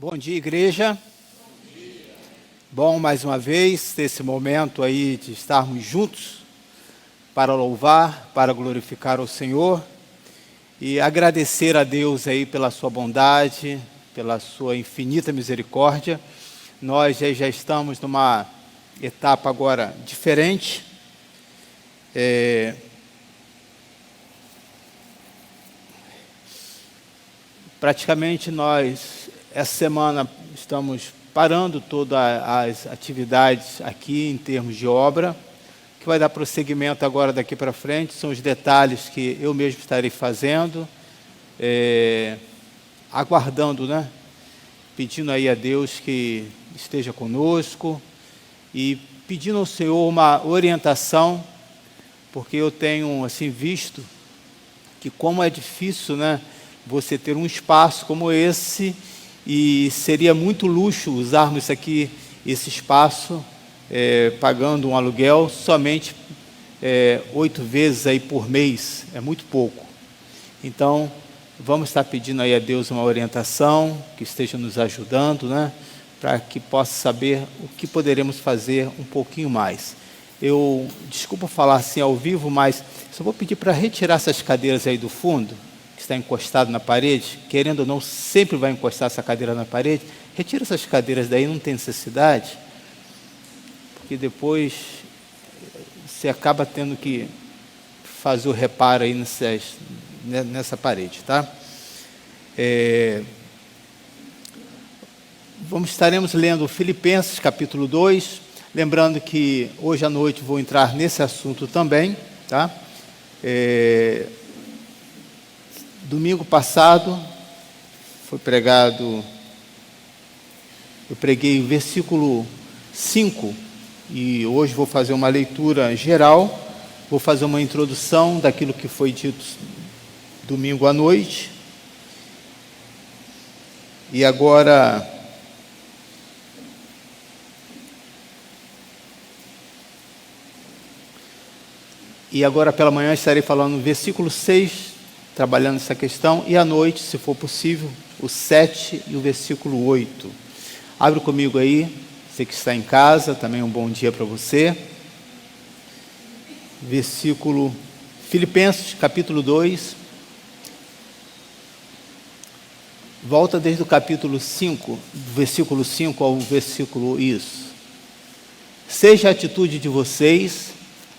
Bom dia, igreja. Bom, mais uma vez, ter esse momento aí de estarmos juntos para louvar, para glorificar o Senhor e agradecer a Deus aí pela sua bondade, pela sua infinita misericórdia. Nós já estamos numa etapa agora diferente. Praticamente nós, essa semana, estamos parando todas as atividades aqui em termos de obra, que vai dar prosseguimento agora daqui para frente, são os detalhes que eu mesmo estarei fazendo, aguardando, né? Pedindo aí a Deus que esteja conosco e pedindo ao Senhor uma orientação, porque eu tenho assim visto que como é difícil, né, você ter um espaço como esse, e seria muito luxo usarmos aqui esse espaço, pagando um aluguel somente 8 vezes aí por mês, é muito pouco. Então, vamos estar pedindo aí a Deus uma orientação, que esteja nos ajudando, né, para que possa saber o que poderemos fazer um pouquinho mais. Desculpa falar assim ao vivo, mas só vou pedir para retirar essas cadeiras aí do fundo, que está encostado na parede, querendo ou não, sempre vai encostar essa cadeira na parede. Retira essas cadeiras daí, não tem necessidade, porque depois você acaba tendo que fazer o reparo aí nessa parede, tá? Estaremos lendo Filipenses capítulo 2, lembrando que hoje à noite vou entrar nesse assunto também, tá? Domingo passado foi pregado, eu preguei o versículo 5, e hoje vou fazer uma leitura geral, vou fazer uma introdução daquilo que foi dito domingo à noite, e agora pela manhã estarei falando no versículo 6, trabalhando essa questão, e à noite, se for possível, o 7 e o versículo 8. Abre comigo aí, você que está em casa, também um bom dia para você. Filipenses, capítulo 2. Volta desde o capítulo 5, versículo 5 ao versículo isso. Seja a atitude de vocês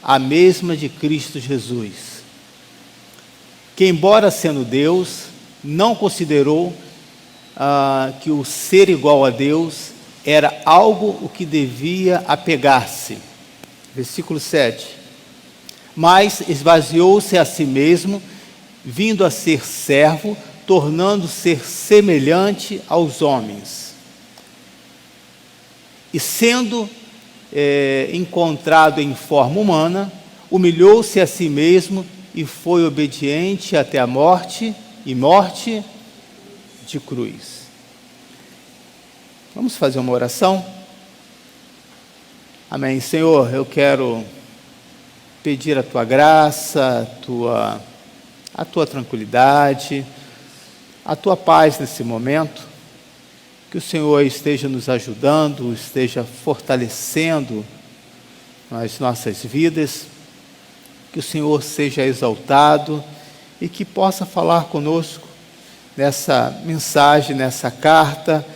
a mesma de Cristo Jesus, que, embora sendo Deus, não considerou que o ser igual a Deus era algo o que devia apegar-se. Versículo 7. Mas esvaziou-se a si mesmo, vindo a ser servo, tornando-se semelhante aos homens. E sendo encontrado em forma humana, humilhou-se a si mesmo e foi obediente até a morte, e morte de cruz. Vamos fazer uma oração? Amém. Senhor, eu quero pedir a Tua graça, a Tua tranquilidade, a Tua paz nesse momento, que o Senhor esteja nos ajudando, esteja fortalecendo as nossas vidas, que o Senhor seja exaltado e que possa falar conosco nessa mensagem, nessa carta,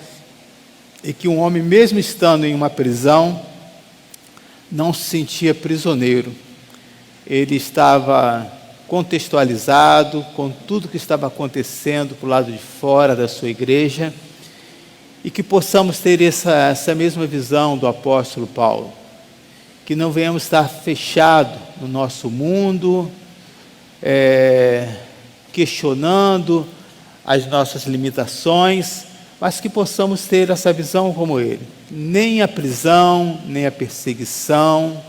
e que um homem, mesmo estando em uma prisão, não se sentia prisioneiro. Ele estava contextualizado com tudo que estava acontecendo para o lado de fora da sua igreja, e que possamos ter essa mesma visão do apóstolo Paulo, que não venhamos estar fechados no nosso mundo, questionando as nossas limitações, mas que possamos ter essa visão como ele. Nem a prisão, nem a perseguição,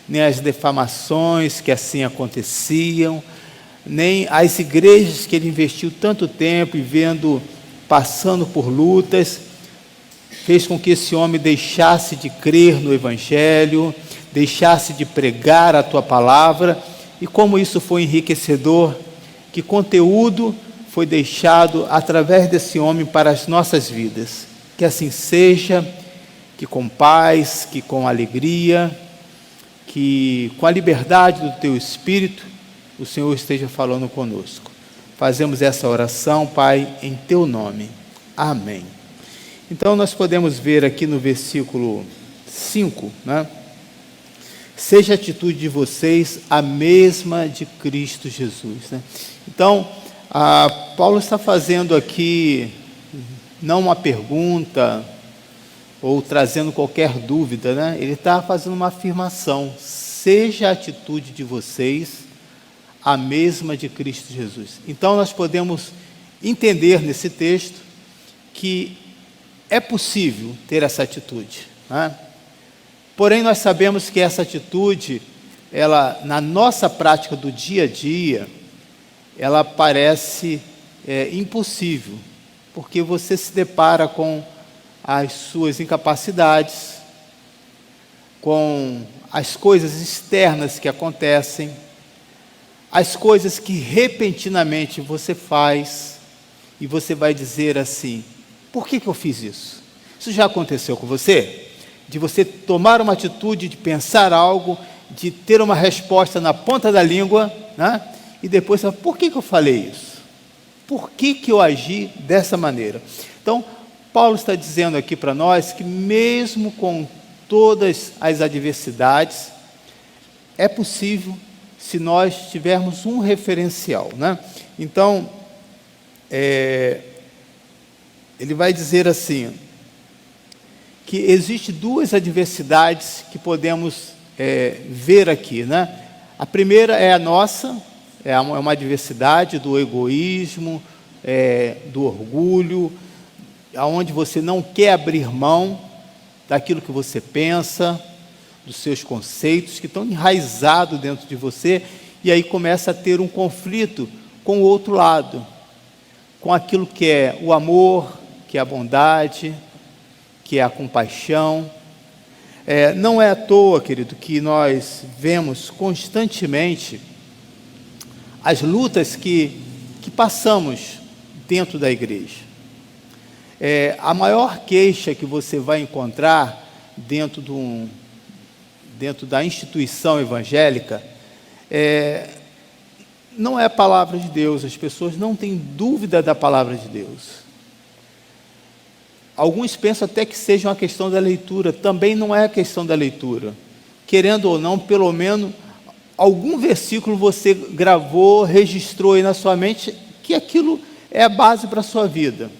nem as defamações que assim aconteciam, nem as igrejas que ele investiu tanto tempo e passando por lutas, fez com que esse homem deixasse de crer no Evangelho, deixasse de pregar a Tua palavra, e como isso foi enriquecedor, que conteúdo foi deixado através desse homem para as nossas vidas. Que assim seja, que com paz, que com alegria, que com a liberdade do Teu Espírito, o Senhor esteja falando conosco. Fazemos essa oração, Pai, em Teu nome. Amém. Então, nós podemos ver aqui no versículo 5, né? Seja a atitude de vocês a mesma de Cristo Jesus, né? Então, Paulo está fazendo aqui não uma pergunta ou trazendo qualquer dúvida, né? Ele está fazendo uma afirmação: seja a atitude de vocês a mesma de Cristo Jesus. Então nós podemos entender nesse texto que é possível ter essa atitude, né? Porém nós sabemos que essa atitude, ela na nossa prática do dia a dia, ela parece impossível, porque você se depara com as suas incapacidades, com as coisas externas que acontecem, as coisas que repentinamente você faz, e você vai dizer assim: por que eu fiz isso? Isso já aconteceu com você? De você tomar uma atitude, de pensar algo, de ter uma resposta na ponta da língua, né? E depois, por que eu falei isso? Por que eu agi dessa maneira? Então, Paulo está dizendo aqui para nós que mesmo com todas as adversidades, é possível se nós tivermos um referencial, né? Então, ele vai dizer assim, que existe duas adversidades que podemos ver aqui, né? A primeira é a nossa, é uma adversidade do egoísmo, do orgulho, aonde você não quer abrir mão daquilo que você pensa, dos seus conceitos que estão enraizados dentro de você, e aí começa a ter um conflito com o outro lado, com aquilo que é o amor, que é a bondade, que é a compaixão. Não é à toa, querido, que nós vemos constantemente as lutas que passamos dentro da igreja. A maior queixa que você vai encontrar dentro da instituição evangélica não é a palavra de Deus. As pessoas não têm dúvida da palavra de Deus. Alguns pensam até que seja uma questão da leitura. Também não é a questão da leitura. Querendo ou não, pelo menos algum versículo você gravou, registrou aí na sua mente, que aquilo é a base para a sua vida.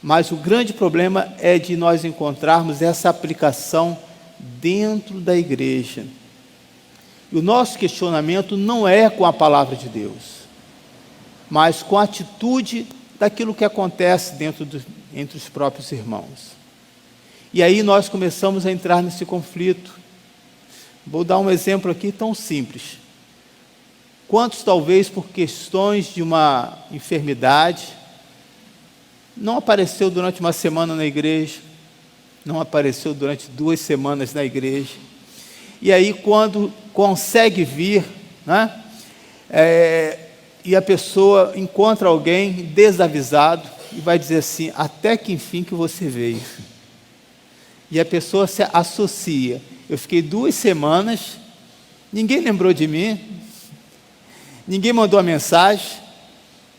Mas o grande problema é de nós encontrarmos essa aplicação dentro da igreja. E o nosso questionamento não é com a palavra de Deus, mas com a atitude daquilo que acontece entre os próprios irmãos. E aí nós começamos a entrar nesse conflito. Vou dar um exemplo aqui tão simples. Quantos, talvez por questões de uma enfermidade, não apareceu durante uma semana na igreja, não apareceu durante 2 semanas na igreja, e aí quando consegue vir, né, e a pessoa encontra alguém desavisado, e vai dizer assim: até que enfim que você veio. E a pessoa se associa: eu fiquei 2 semanas, ninguém lembrou de mim, ninguém mandou a mensagem,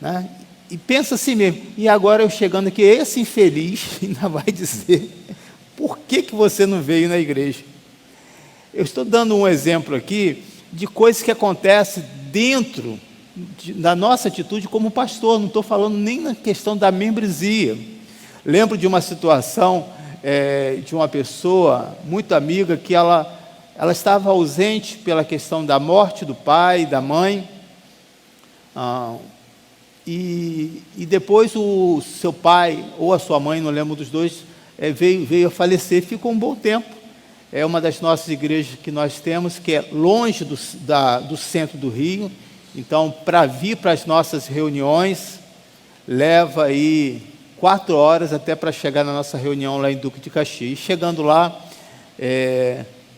né? E pensa assim mesmo: e agora eu chegando aqui, esse infeliz ainda vai dizer, por que você não veio na igreja? Eu estou dando um exemplo aqui de coisas que acontecem dentro da nossa atitude como pastor, não estou falando nem na questão da membresia. Lembro de uma situação de uma pessoa muito amiga, que ela estava ausente pela questão da morte do pai e da mãe, e depois o seu pai ou a sua mãe, não lembro dos dois, veio a falecer, ficou um bom tempo. É uma das nossas igrejas que nós temos, que é longe do centro do Rio. Então, para vir para as nossas reuniões, leva aí 4 horas até para chegar na nossa reunião lá em Duque de Caxias. E chegando lá,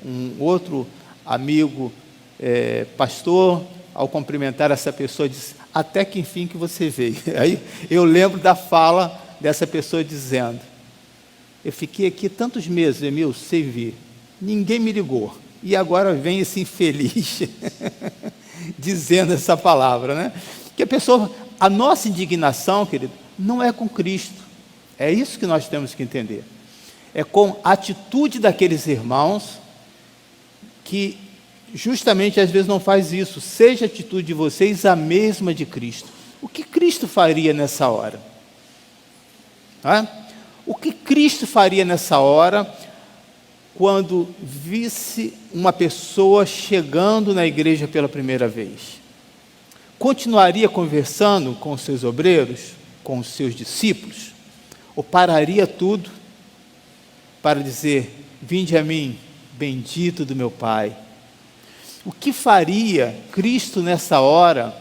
um outro amigo, pastor, ao cumprimentar essa pessoa, disse: até que enfim que você veio. Aí eu lembro da fala dessa pessoa dizendo: Eu fiquei aqui tantos meses, Emil, sem vir. Ninguém me ligou. E agora vem esse infeliz dizendo essa palavra, né? Que a nossa indignação, querido, não é com Cristo. É isso que nós temos que entender. É com a atitude daqueles irmãos que justamente às vezes não faz isso. Seja a atitude de vocês a mesma de Cristo. O que Cristo faria nessa hora? O que Cristo faria nessa hora quando visse uma pessoa chegando na igreja pela primeira vez? Continuaria conversando com os seus obreiros, com os seus discípulos? Ou pararia tudo para dizer: vinde a mim, bendito do meu Pai? O que faria Cristo nessa hora,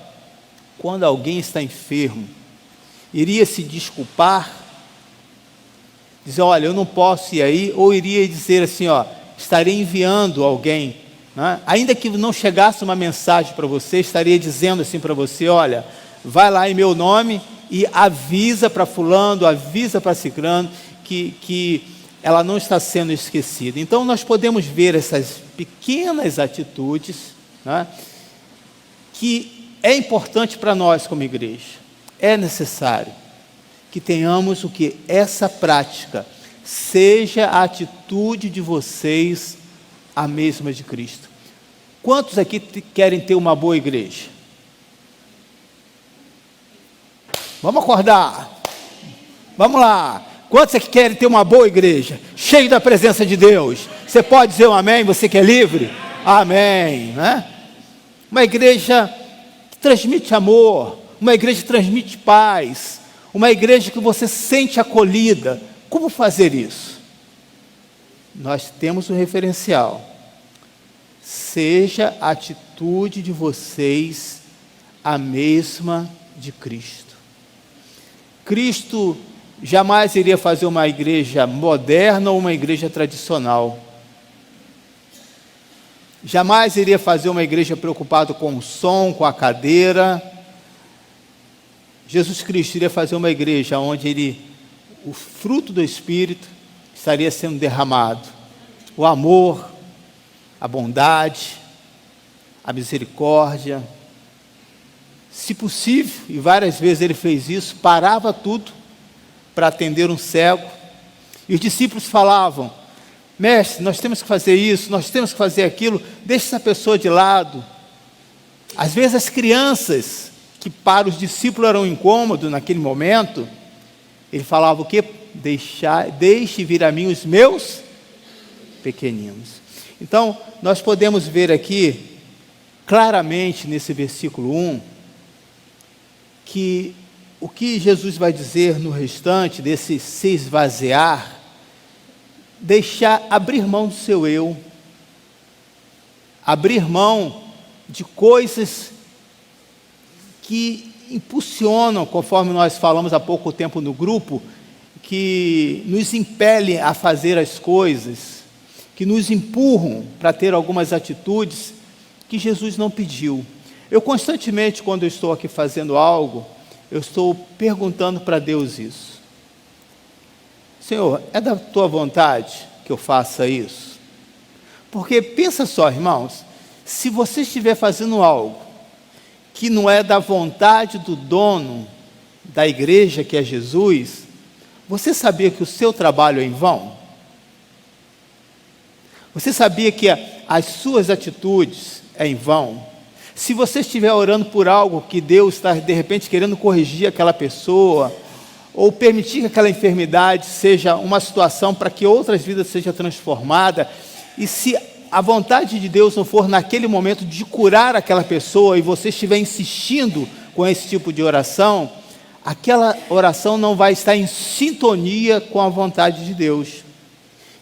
quando alguém está enfermo? Iria se desculpar? Dizer: olha, eu não posso ir aí? Ou iria dizer assim: estarei enviando alguém, né? Ainda que não chegasse uma mensagem para você, estaria dizendo assim para você: olha, vai lá em meu nome e avisa para fulano, avisa para ciclano que ela não está sendo esquecida. Então nós podemos ver essas pequenas atitudes, né, que é importante para nós como igreja. É necessário que tenhamos essa prática. Seja a atitude de vocês a mesma de Cristo. Quantos aqui querem ter uma boa igreja? Vamos acordar. Vamos lá. Quantos aqui querem ter uma boa igreja? Cheio da presença de Deus. Você pode dizer um amém? Você que é livre? Amém, né? Uma igreja que transmite amor. Uma igreja que transmite paz. Uma igreja que você sente acolhida. Como fazer isso? Nós temos um referencial. Seja a atitude de vocês a mesma de Cristo. Cristo jamais iria fazer uma igreja moderna ou uma igreja tradicional. Jamais iria fazer uma igreja preocupada com o som, com a cadeira. Jesus Cristo iria fazer uma igreja onde o fruto do Espírito estaria sendo derramado. O amor, a bondade, a misericórdia. Se possível, e várias vezes ele fez isso, parava tudo para atender um cego. E os discípulos falavam: mestre, nós temos que fazer isso, nós temos que fazer aquilo, deixa essa pessoa de lado. Às vezes as crianças, que para os discípulos eram incômodo naquele momento, ele falava o quê? Deixe vir a mim os meus pequeninos. Então, nós podemos ver aqui, claramente nesse versículo 1, que o que Jesus vai dizer no restante desse se esvaziar, abrir mão do seu eu, abrir mão de coisas que impulsionam, conforme nós falamos há pouco tempo no grupo, que nos impelem a fazer as coisas, que nos empurram para ter algumas atitudes que Jesus não pediu. Eu constantemente, quando eu estou aqui fazendo algo, eu estou perguntando para Deus isso: Senhor, é da tua vontade que eu faça isso? Porque pensa só, irmãos, se você estiver fazendo algo que não é da vontade do dono da igreja, que é Jesus, você sabia que o seu trabalho é em vão? Você sabia que as suas atitudes é em vão? Se você estiver orando por algo que Deus está de repente querendo corrigir aquela pessoa, ou permitir que aquela enfermidade seja uma situação para que outras vidas sejam transformadas, e se a vontade de Deus não for naquele momento de curar aquela pessoa, e você estiver insistindo com esse tipo de oração, aquela oração não vai estar em sintonia com a vontade de Deus.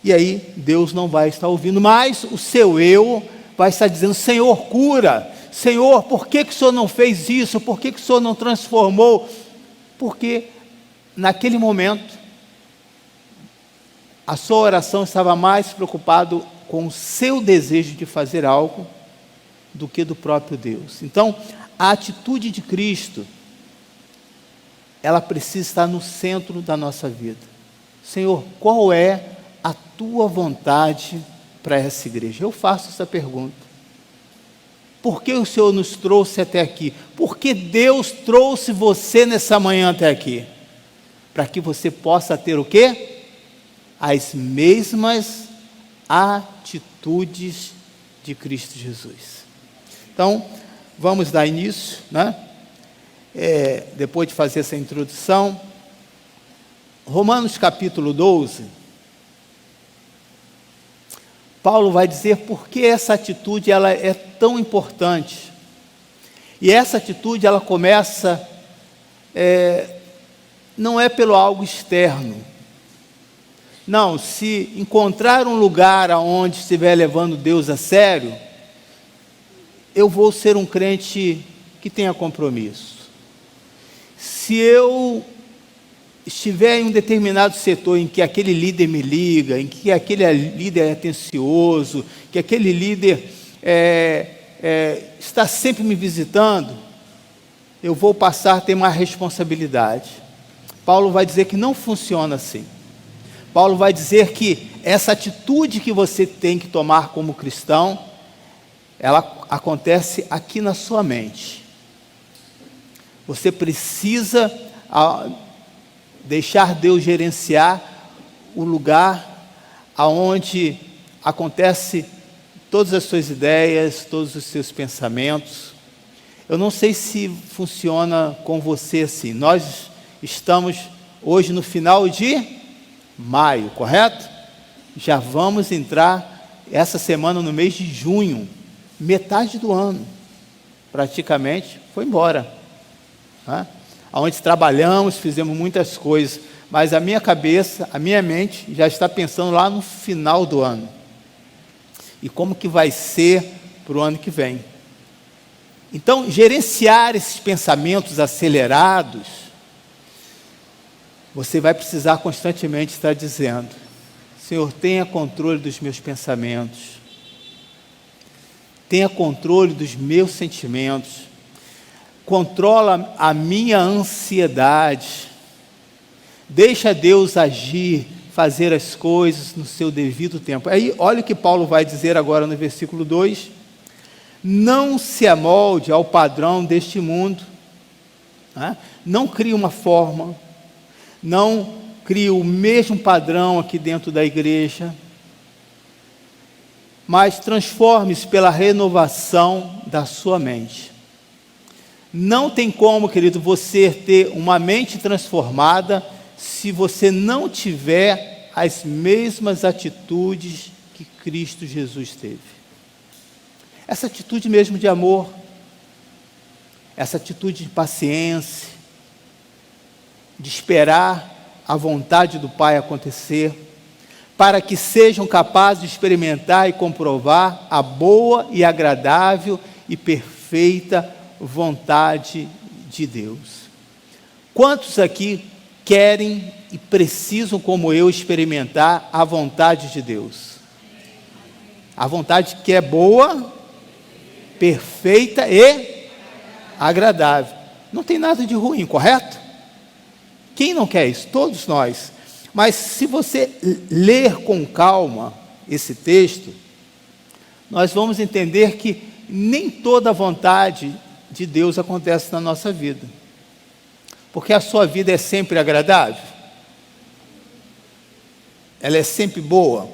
E aí Deus não vai estar ouvindo, mas o seu eu vai estar dizendo: Senhor, cura. Senhor, por que o Senhor não fez isso? Por que o Senhor não transformou? Porque naquele momento a sua oração estava mais preocupado com o seu desejo de fazer algo do que do próprio Deus. Então, a atitude de Cristo, ela precisa estar no centro da nossa vida. Senhor, qual é a tua vontade para essa igreja? Eu faço essa pergunta. Por que o Senhor nos trouxe até aqui? Por que Deus trouxe você nessa manhã até aqui? Para que você possa ter o quê? As mesmas atitudes de Cristo Jesus. Então, vamos dar início, né? Depois de fazer essa introdução, Romanos capítulo 12, Paulo vai dizer por que essa atitude ela é tão importante. E essa atitude ela começa, não é pelo algo externo. Não, se encontrar um lugar onde estiver levando Deus a sério, eu vou ser um crente que tenha compromisso. Se eu estiver em um determinado setor em que aquele líder me liga, em que aquele líder é atencioso, que aquele líder está sempre me visitando, eu vou passar a ter uma responsabilidade. Paulo vai dizer que não funciona assim. Paulo vai dizer que essa atitude que você tem que tomar como cristão, ela acontece aqui na sua mente. Você precisa deixar Deus gerenciar o lugar aonde acontece todas as suas ideias, todos os seus pensamentos. Eu não sei se funciona com você assim. Nós estamos hoje no final de maio, correto? Já vamos entrar essa semana no mês de junho, metade do ano, praticamente foi embora, né? Onde trabalhamos, fizemos muitas coisas, mas a minha cabeça, a minha mente já está pensando lá no final do ano, e como que vai ser para o ano que vem. Então, gerenciar esses pensamentos acelerados, você vai precisar constantemente estar dizendo: Senhor, tenha controle dos meus pensamentos, tenha controle dos meus sentimentos, controla a minha ansiedade, deixa Deus agir, fazer as coisas no seu devido tempo. Aí, olha o que Paulo vai dizer agora no versículo 2, não se amolde ao padrão deste mundo, né? Não crie uma forma, não crie o mesmo padrão aqui dentro da igreja, mas transforme-se pela renovação da sua mente. Não tem como, querido, você ter uma mente transformada se você não tiver as mesmas atitudes que Cristo Jesus teve. Essa atitude mesmo de amor, essa atitude de paciência, de esperar a vontade do Pai acontecer, para que sejam capazes de experimentar e comprovar a boa e agradável e perfeita vontade de Deus. Quantos aqui querem e precisam, como eu, experimentar a vontade de Deus? A vontade que é boa, perfeita e agradável. Não tem nada de ruim, correto? Quem não quer isso? Todos nós. Mas se você ler com calma esse texto, nós vamos entender que nem toda a vontade de Deus acontece na nossa vida. Porque a sua vida é sempre agradável? Ela é sempre boa?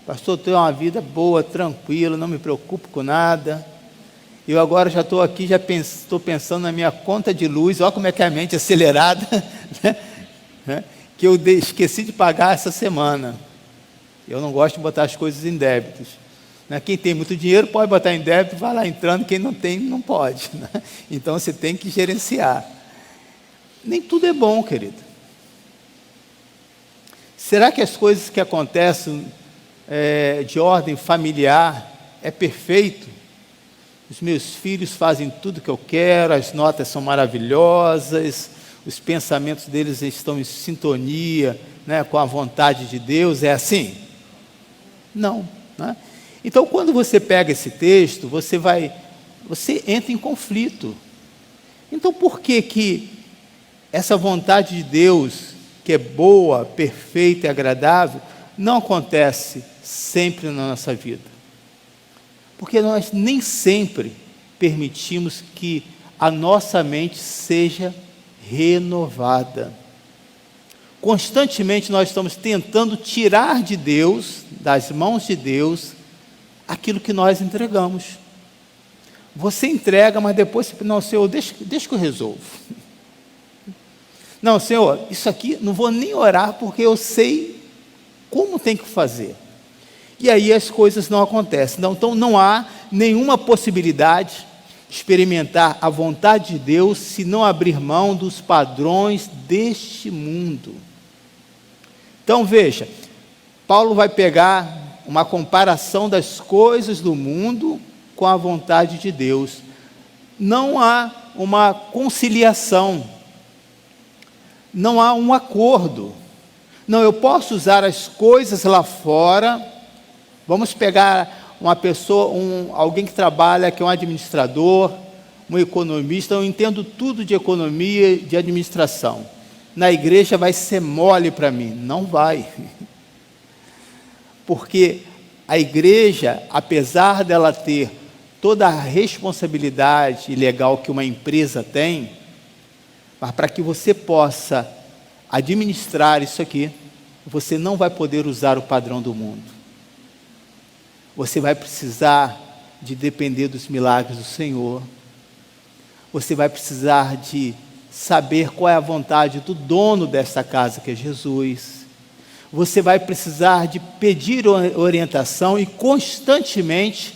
Pastor, eu tenho uma vida boa, tranquila, não me preocupo com nada. Eu agora já estou aqui, estou pensando na minha conta de luz, olha como é que é a mente acelerada, né? Que eu esqueci de pagar essa semana. Eu não gosto de botar as coisas em débitos. Quem tem muito dinheiro pode botar em débito, vai lá entrando, quem não tem, não pode, né? Então você tem que gerenciar. Nem tudo é bom, querido. Será que as coisas que acontecem de ordem familiar é perfeito? Os meus filhos fazem tudo que eu quero, as notas são maravilhosas, os pensamentos deles estão em sintonia, né, com a vontade de Deus, é assim? Não, né? Então, quando você pega esse texto, você entra em conflito. Então, por que essa vontade de Deus, que que é boa, perfeita e agradável, não acontece sempre na nossa vida. Porque nós nem sempre permitimos que a nossa mente seja renovada. Constantemente nós estamos tentando tirar de Deus, das mãos de Deus, aquilo que nós entregamos. Você entrega, mas depois você, não, Senhor, deixa que eu resolvo. Não, Senhor, isso aqui não vou nem orar porque eu sei como tem que fazer. E aí as coisas não acontecem. Então não há nenhuma possibilidade de experimentar a vontade de Deus se não abrir mão dos padrões deste mundo. Então veja, Paulo vai pegar uma comparação das coisas do mundo com a vontade de Deus. Não há uma conciliação, não há um acordo. Não, eu posso usar as coisas lá fora. Vamos pegar uma pessoa, alguém que trabalha, que é um administrador, um economista. Eu entendo tudo de economia, de administração. Na igreja vai ser mole para mim. Não vai. Porque a igreja, apesar dela ter toda a responsabilidade legal que uma empresa tem, mas para que você possa administrar isso aqui, você não vai poder usar o padrão do mundo. Você vai precisar de depender dos milagres do Senhor. Você vai precisar de saber qual é a vontade do dono desta casa, que é Jesus. Você vai precisar de pedir orientação e constantemente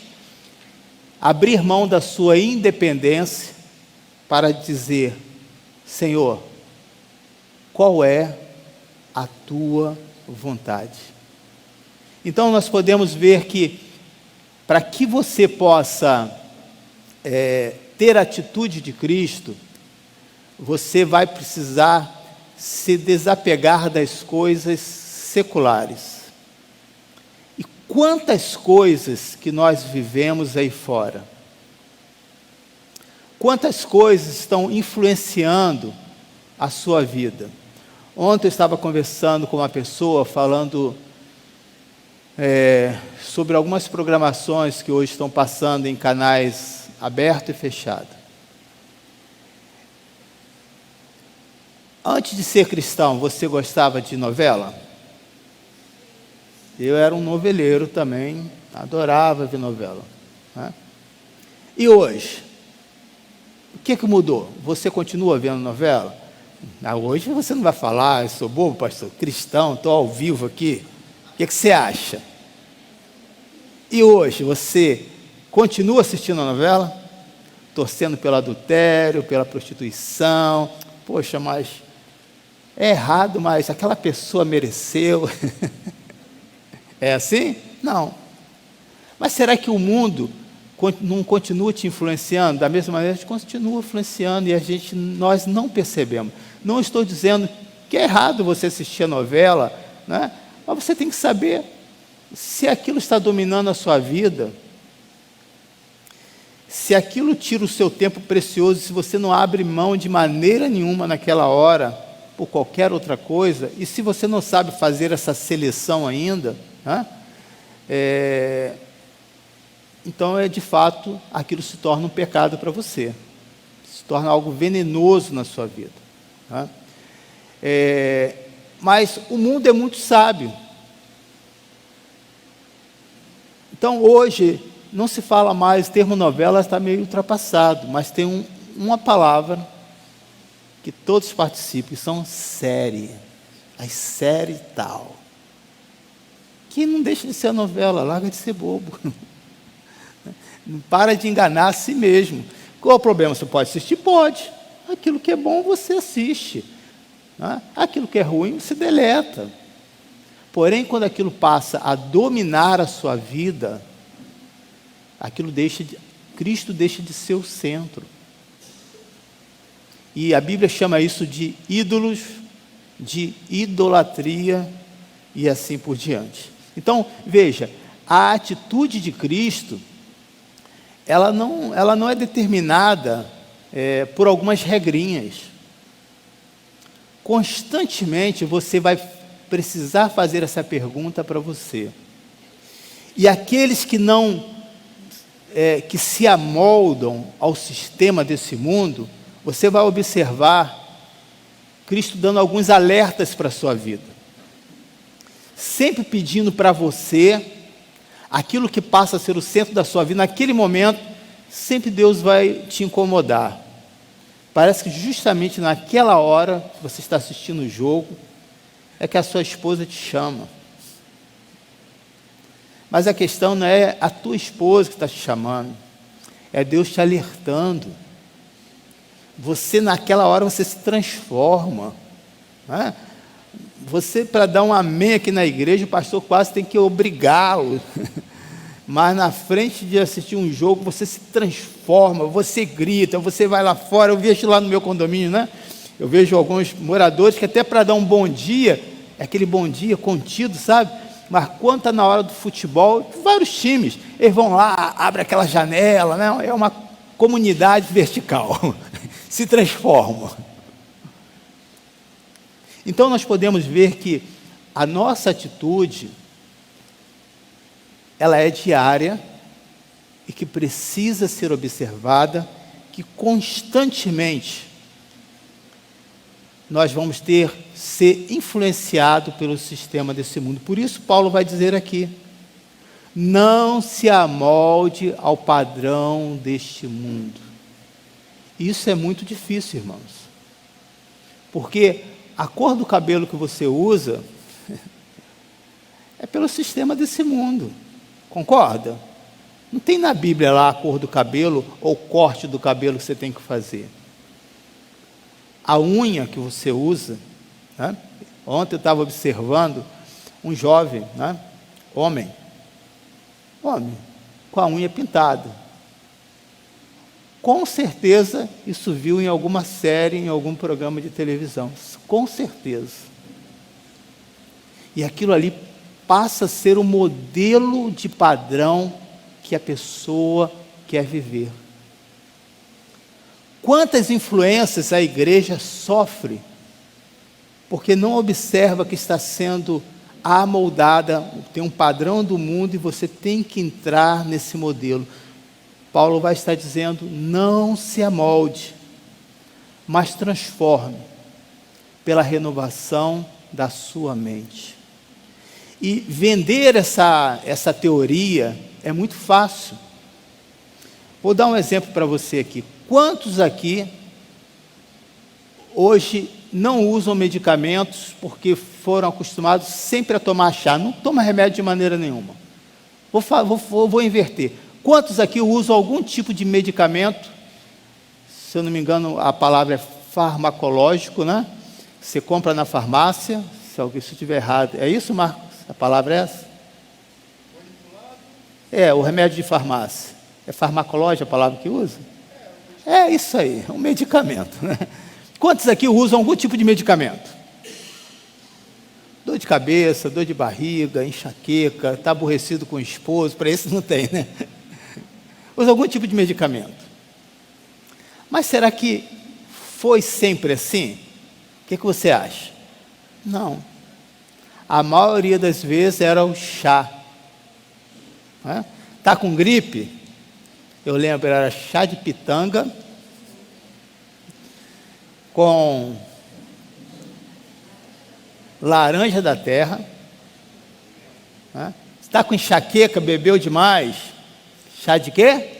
abrir mão da sua independência para dizer: Senhor, qual é a tua vontade? Então nós podemos ver que, para que você possa ter a atitude de Cristo, você vai precisar se desapegar das coisas seculares. E quantas coisas que nós vivemos aí fora, quantas coisas estão influenciando a sua vida. Ontem eu estava conversando com uma pessoa, falando sobre algumas programações que hoje estão passando em canais aberto e fechado. Antes de ser cristão, você gostava de novela? Eu era um noveleiro também, adorava ver novela, né? E hoje? O que mudou? Você continua vendo novela? Hoje você não vai falar: eu sou bobo, pastor, cristão, estou ao vivo aqui. O que você acha? E hoje você continua assistindo a novela? Torcendo pelo adultério, pela prostituição? Poxa, mas é errado, mas aquela pessoa mereceu. É assim? Não. Mas será que o mundo não continua te influenciando? Da mesma maneira, a gente continua influenciando e nós não percebemos. Não estou dizendo que é errado você assistir a novela, né? Mas você tem que saber se aquilo está dominando a sua vida, se aquilo tira o seu tempo precioso, se você não abre mão de maneira nenhuma naquela hora, por qualquer outra coisa, e se você não sabe fazer essa seleção ainda, né? Então de fato, aquilo se torna um pecado para você, se torna algo venenoso na sua vida, né? Mas o mundo é muito sábio. Então hoje não se fala mais, o termo novela está meio ultrapassado, mas tem uma palavra que todos participam, que são série, as séries tal, que não deixa de ser novela, larga de ser bobo. Não para de enganar a si mesmo. Qual é o problema? Você pode assistir? Pode. Aquilo que é bom você assiste, né? Aquilo que é ruim você deleta. Porém, quando aquilo passa a dominar a sua vida, Cristo deixa de ser o centro. E a Bíblia chama isso de ídolos, de idolatria e assim por diante. Então, veja, a atitude de Cristo, ela não é determinada por algumas regrinhas. constantemente você vai precisar fazer essa pergunta para você. E aqueles que não, que se amoldam ao sistema desse mundo, você vai observar Cristo dando alguns alertas para a sua vida. Sempre pedindo para você aquilo que passa a ser o centro da sua vida, naquele momento, sempre Deus vai te incomodar. Parece que justamente naquela hora que você está assistindo o jogo, é que a sua esposa te chama. Mas a questão não é a tua esposa que está te chamando, é Deus te alertando. Você naquela hora você se transforma, né? Você, para dar um amém aqui na igreja, o pastor quase tem que obrigá-lo. Mas na frente de assistir um jogo, você se transforma, você grita, você vai lá fora. Eu vejo lá no meu condomínio, né? Eu vejo alguns moradores que até para dar um bom dia, é aquele bom dia contido, sabe? Mas quando está na hora do futebol, vários times, eles vão lá, abrem aquela janela, né? É uma comunidade vertical, se transformam. Então nós podemos ver que a nossa atitude, ela é diária e que precisa ser observada, que constantemente nós vamos ser influenciado pelo sistema desse mundo. Por isso Paulo vai dizer aqui, não se amolde ao padrão deste mundo. Isso é muito difícil, irmãos, porque a cor do cabelo que você usa é pelo sistema desse mundo. Concorda? Não tem na Bíblia lá a cor do cabelo ou o corte do cabelo que você tem que fazer. A unha que você usa, né? Ontem eu estava observando um jovem, né? Homem, com a unha pintada. Com certeza isso viu em alguma série, em algum programa de televisão. Com certeza. E aquilo ali passa a ser o modelo de padrão que a pessoa quer viver. Quantas influências a igreja sofre porque não observa que está sendo amoldada, tem um padrão do mundo e você tem que entrar nesse modelo. Paulo vai estar dizendo, não se amolde, mas transforme pela renovação da sua mente. E vender essa teoria é muito fácil. Vou dar um exemplo para você aqui. Quantos aqui hoje não usam medicamentos porque foram acostumados sempre a tomar chá? Não toma remédio de maneira nenhuma. Vou inverter. Quantos aqui usam algum tipo de medicamento? Se eu não me engano, a palavra é farmacológico, né? Você compra na farmácia, se eu estiver errado. É isso, Marcos? A palavra é essa? É, o remédio de farmácia. É farmacológico a palavra que usa? É isso aí, é um medicamento, né? Quantos aqui usam algum tipo de medicamento? Dor de cabeça, dor de barriga, enxaqueca, está aborrecido com o esposo, para esse não tem, né? Usa algum tipo de medicamento. Mas será que foi sempre assim? O que você acha? Não. A maioria das vezes era o chá. Está com gripe? Eu lembro, era chá de pitanga com laranja da terra. Está com enxaqueca, bebeu demais? Chá de quê?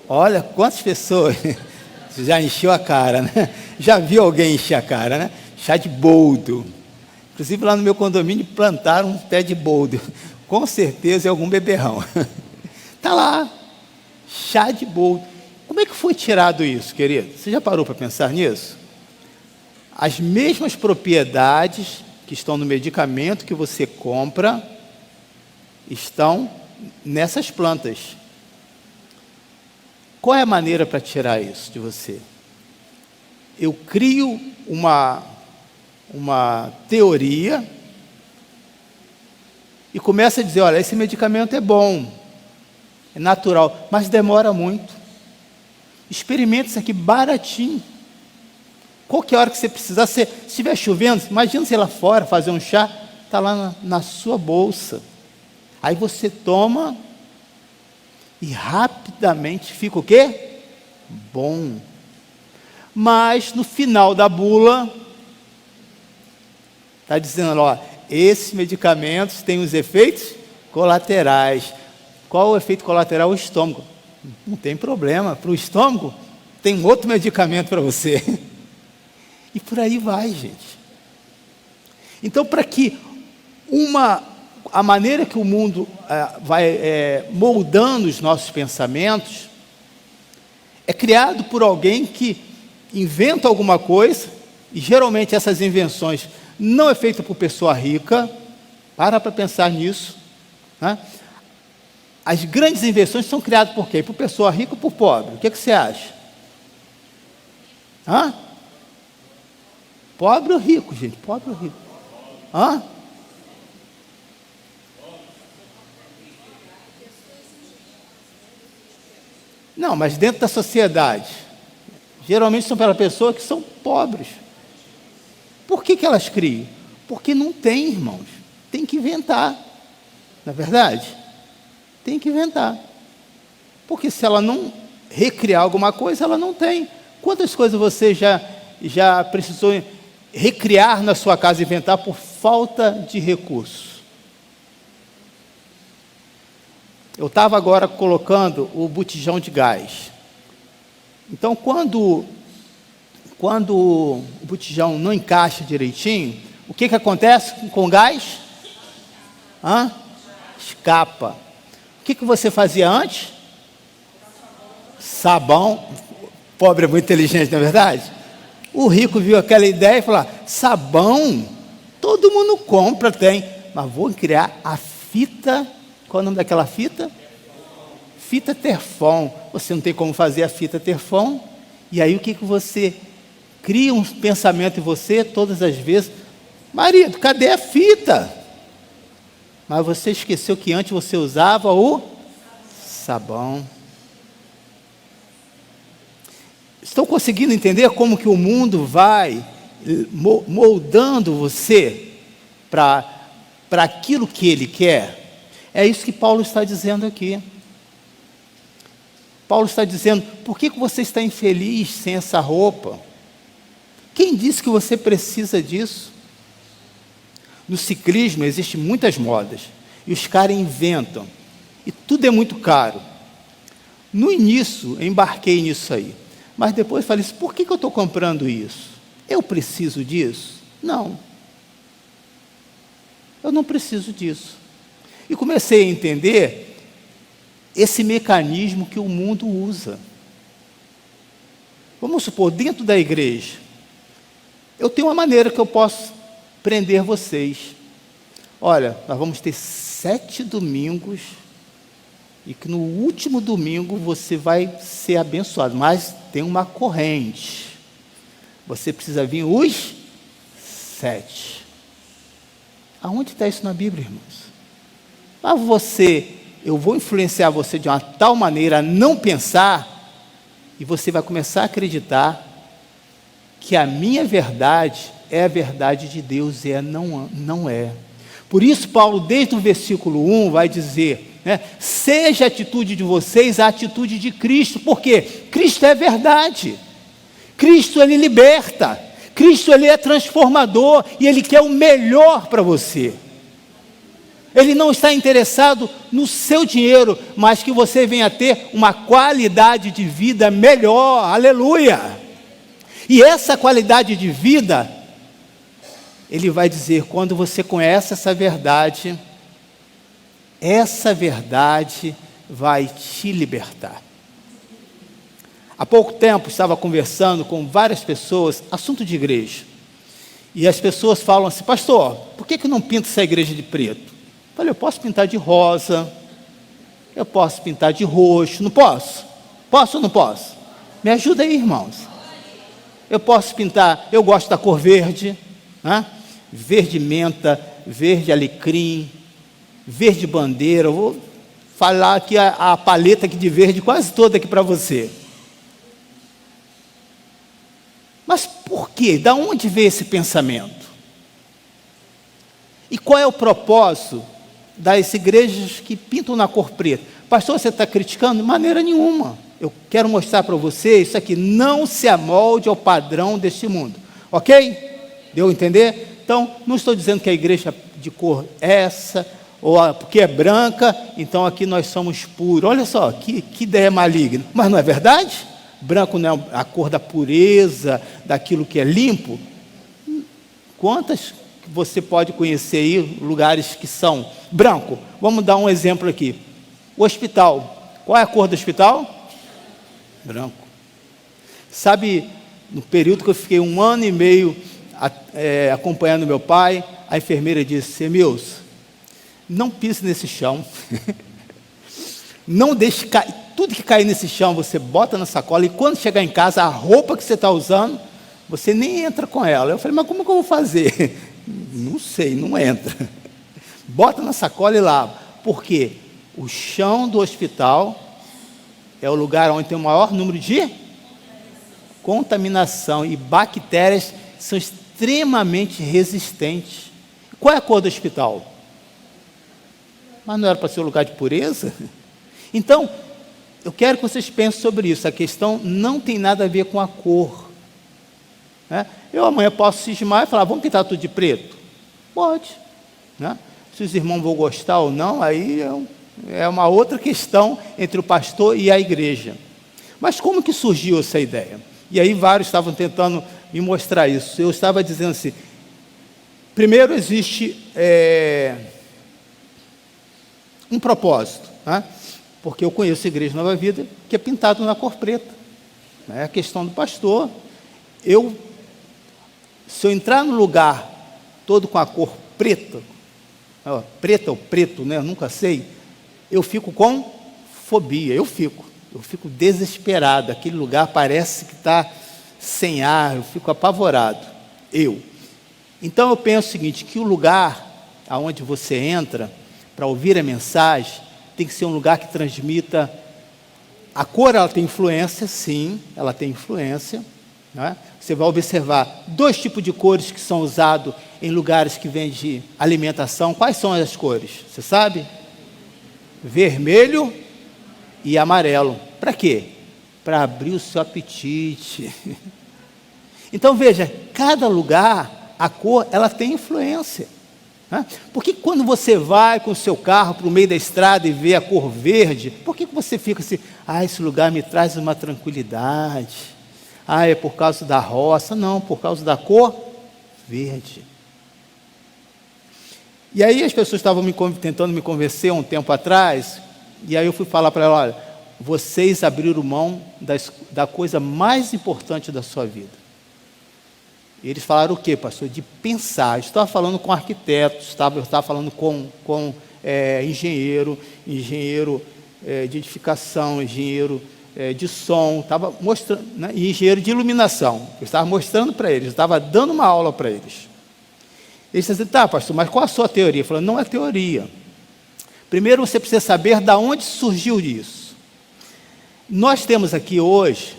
Olha, quantas pessoas já encheu a cara, né? Já viu alguém encher a cara, né? Chá de boldo. Inclusive lá no meu condomínio plantaram um pé de boldo. Com certeza é algum beberrão. Está lá, chá de boldo. Como é que foi tirado isso, querido? Você já parou para pensar nisso? As mesmas propriedades que estão no medicamento que você compra estão nessas plantas. Qual é a maneira para tirar isso de você? Eu crio uma teoria e começo a dizer, olha, esse medicamento é bom, é natural, mas demora muito. Experimente isso aqui baratinho. Qualquer hora que você precisar, se estiver chovendo, imagina você ir lá fora fazer um chá, está lá na sua bolsa. Aí você toma e rapidamente fica o quê? Bom. Mas no final da bula, está dizendo, ó, esses medicamentos têm os efeitos colaterais. Qual o efeito colateral? O estômago. Não tem problema, para o estômago tem outro medicamento para você. E por aí vai, gente. Então, para que a maneira que o mundo vai moldando os nossos pensamentos, é criado por alguém que inventa alguma coisa, e geralmente essas invenções não é feita por pessoa rica. Para pensar nisso, né? As grandes invenções são criadas por quê? Por pessoa rica ou por pobre? O que você acha? Pobre ou rico, gente? Pobre ou rico? Não, mas dentro da sociedade, geralmente são para pessoas que são pobres. Por que elas criam? Porque não tem, irmãos. Tem que inventar. Não é verdade? Tem que inventar. Porque se ela não recriar alguma coisa, ela não tem. Quantas coisas você já precisou recriar na sua casa, inventar por falta de recursos? Eu estava agora colocando o botijão de gás. Então, quando o botijão não encaixa direitinho, o que acontece com o gás? Escapa. O que você fazia antes? Sabão. O pobre é muito inteligente, não é verdade? O rico viu aquela ideia e falou, sabão, todo mundo compra, tem, mas vou criar a fita. Qual é o nome daquela fita? Fita Teflon. Você não tem como fazer a fita Teflon, e aí o que você cria? Um pensamento em você todas as vezes, marido, cadê a fita? Mas você esqueceu que antes você usava o sabão. Estão conseguindo entender como que o mundo vai moldando você para aquilo que ele quer? É isso que Paulo está dizendo aqui. Paulo está dizendo, por que você está infeliz sem essa roupa? Quem disse que você precisa disso? No ciclismo existem muitas modas, e os caras inventam, e tudo é muito caro. No início, eu embarquei nisso aí, mas depois falei, por que eu estou comprando isso? Eu preciso disso? Não. Eu não preciso disso. E comecei a entender esse mecanismo que o mundo usa. Vamos supor, dentro da igreja, eu tenho uma maneira que eu posso prender vocês. Olha, nós vamos ter 7 domingos, e que no último domingo você vai ser abençoado, mas tem uma corrente. Você precisa vir os 7. Aonde está isso na Bíblia, irmãos? Mas eu vou influenciar você de uma tal maneira a não pensar, e você vai começar a acreditar que a minha verdade é a verdade de Deus, e não é. Por isso Paulo, desde o versículo 1, vai dizer, né, seja a atitude de vocês a atitude de Cristo, porque Cristo é verdade, Cristo ele liberta, Cristo ele é transformador, e ele quer o melhor para você. Ele não está interessado no seu dinheiro, mas que você venha ter uma qualidade de vida melhor, aleluia. E essa qualidade de vida, ele vai dizer, quando você conhece essa verdade vai te libertar. Há pouco tempo estava conversando com várias pessoas, assunto de igreja, e as pessoas falam assim, pastor, por que não pinta essa igreja de preto? Eu falei, eu posso pintar de rosa, eu posso pintar de roxo, não posso? Posso ou não posso? Me ajuda aí, irmãos. Eu posso pintar, eu gosto da cor verde, né? Verde menta, verde alecrim, verde bandeira. Eu vou falar aqui a paleta aqui de verde quase toda aqui para você. Mas por quê? Da onde veio esse pensamento? E qual é o propósito das igrejas que pintam na cor preta? Pastor, você está criticando? De maneira nenhuma. Eu quero mostrar para você isso aqui. Não se amolde ao padrão deste mundo. Ok? Deu a entender? Então, não estou dizendo que a igreja de cor é essa, ou porque é branca, então aqui nós somos puros. Olha só, que ideia maligna. Mas não é verdade? Branco não é a cor da pureza, daquilo que é limpo? Quantas você pode conhecer aí, lugares que são branco? Vamos dar um exemplo aqui. O hospital. Qual é a cor do hospital? Branco. Sabe, no período que eu fiquei 1 ano e meio acompanhando meu pai, a enfermeira disse: Emilson, não pise nesse chão, não deixe cair, tudo que cair nesse chão você bota na sacola, e quando chegar em casa, a roupa que você está usando, você nem entra com ela. Eu falei: mas como que eu vou fazer? Não sei, não entra. Bota na sacola e lava. Por quê? O chão do hospital é o lugar onde tem o maior número de contaminação, e bactérias são extremamente resistentes. Qual é a cor do hospital? Mas não era para ser um lugar de pureza? Então, eu quero que vocês pensem sobre isso. A questão não tem nada a ver com a cor. Eu amanhã posso cismar e falar: vamos pintar tudo de preto? Pode. Se os irmãos vão gostar ou não, aí é uma outra questão entre o pastor e a igreja. Mas como que surgiu essa ideia? E aí vários estavam tentando me mostrar isso. Eu estava dizendo assim: primeiro existe um propósito, porque eu conheço a Igreja Nova Vida que é pintado na cor preta. É a questão do pastor. Se eu entrar no lugar todo com a cor preta, preta ou preto, eu nunca sei, eu fico com fobia, eu fico desesperado, aquele lugar parece que está sem ar, eu fico apavorado, Então eu penso o seguinte, que o lugar aonde você entra, para ouvir a mensagem, tem que ser um lugar que transmita, a cor ela tem influência, sim, ela tem influência, Você vai observar 2 tipos de cores que são usados em lugares que vendem alimentação. Quais são as cores? Você sabe? Vermelho e amarelo. Para quê? Para abrir o seu apetite. Então veja, cada lugar, a cor, ela tem influência. Por que quando você vai com o seu carro para o meio da estrada e vê a cor verde, por que você fica assim: esse lugar me traz uma tranquilidade? É por causa da roça? Não, por causa da cor verde. E aí as pessoas estavam tentando me convencer um tempo atrás, e aí eu fui falar para ela: olha, vocês abriram mão da coisa mais importante da sua vida. Eles falaram o quê, pastor? De pensar. Eu estava falando com arquitetos, eu estava falando com engenheiro de edificação, engenheiro de som, estava mostrando, e engenheiro de iluminação. Eu estava mostrando para eles, eu estava dando uma aula para eles. Eles disseram: tá, pastor, mas qual a sua teoria? Eu falei: não é teoria. Primeiro você precisa saber de onde surgiu isso. Nós temos aqui hoje,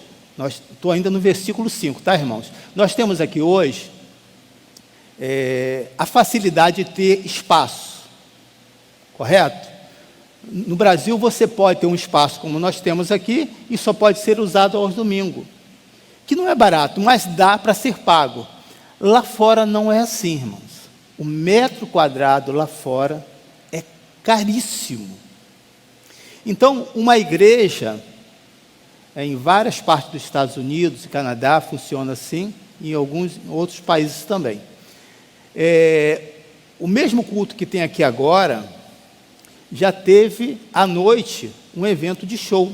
estou ainda no versículo 5, tá, irmãos? Nós temos aqui hoje a facilidade de ter espaço, correto? No Brasil você pode ter um espaço como nós temos aqui, e só pode ser usado aos domingos, que não é barato, mas dá para ser pago. Lá fora não é assim, irmãos. O metro quadrado lá fora é caríssimo. Então, uma igreja, em várias partes dos Estados Unidos e Canadá, funciona assim, e em alguns outros países também. O mesmo culto que tem aqui agora, já teve à noite um evento de show,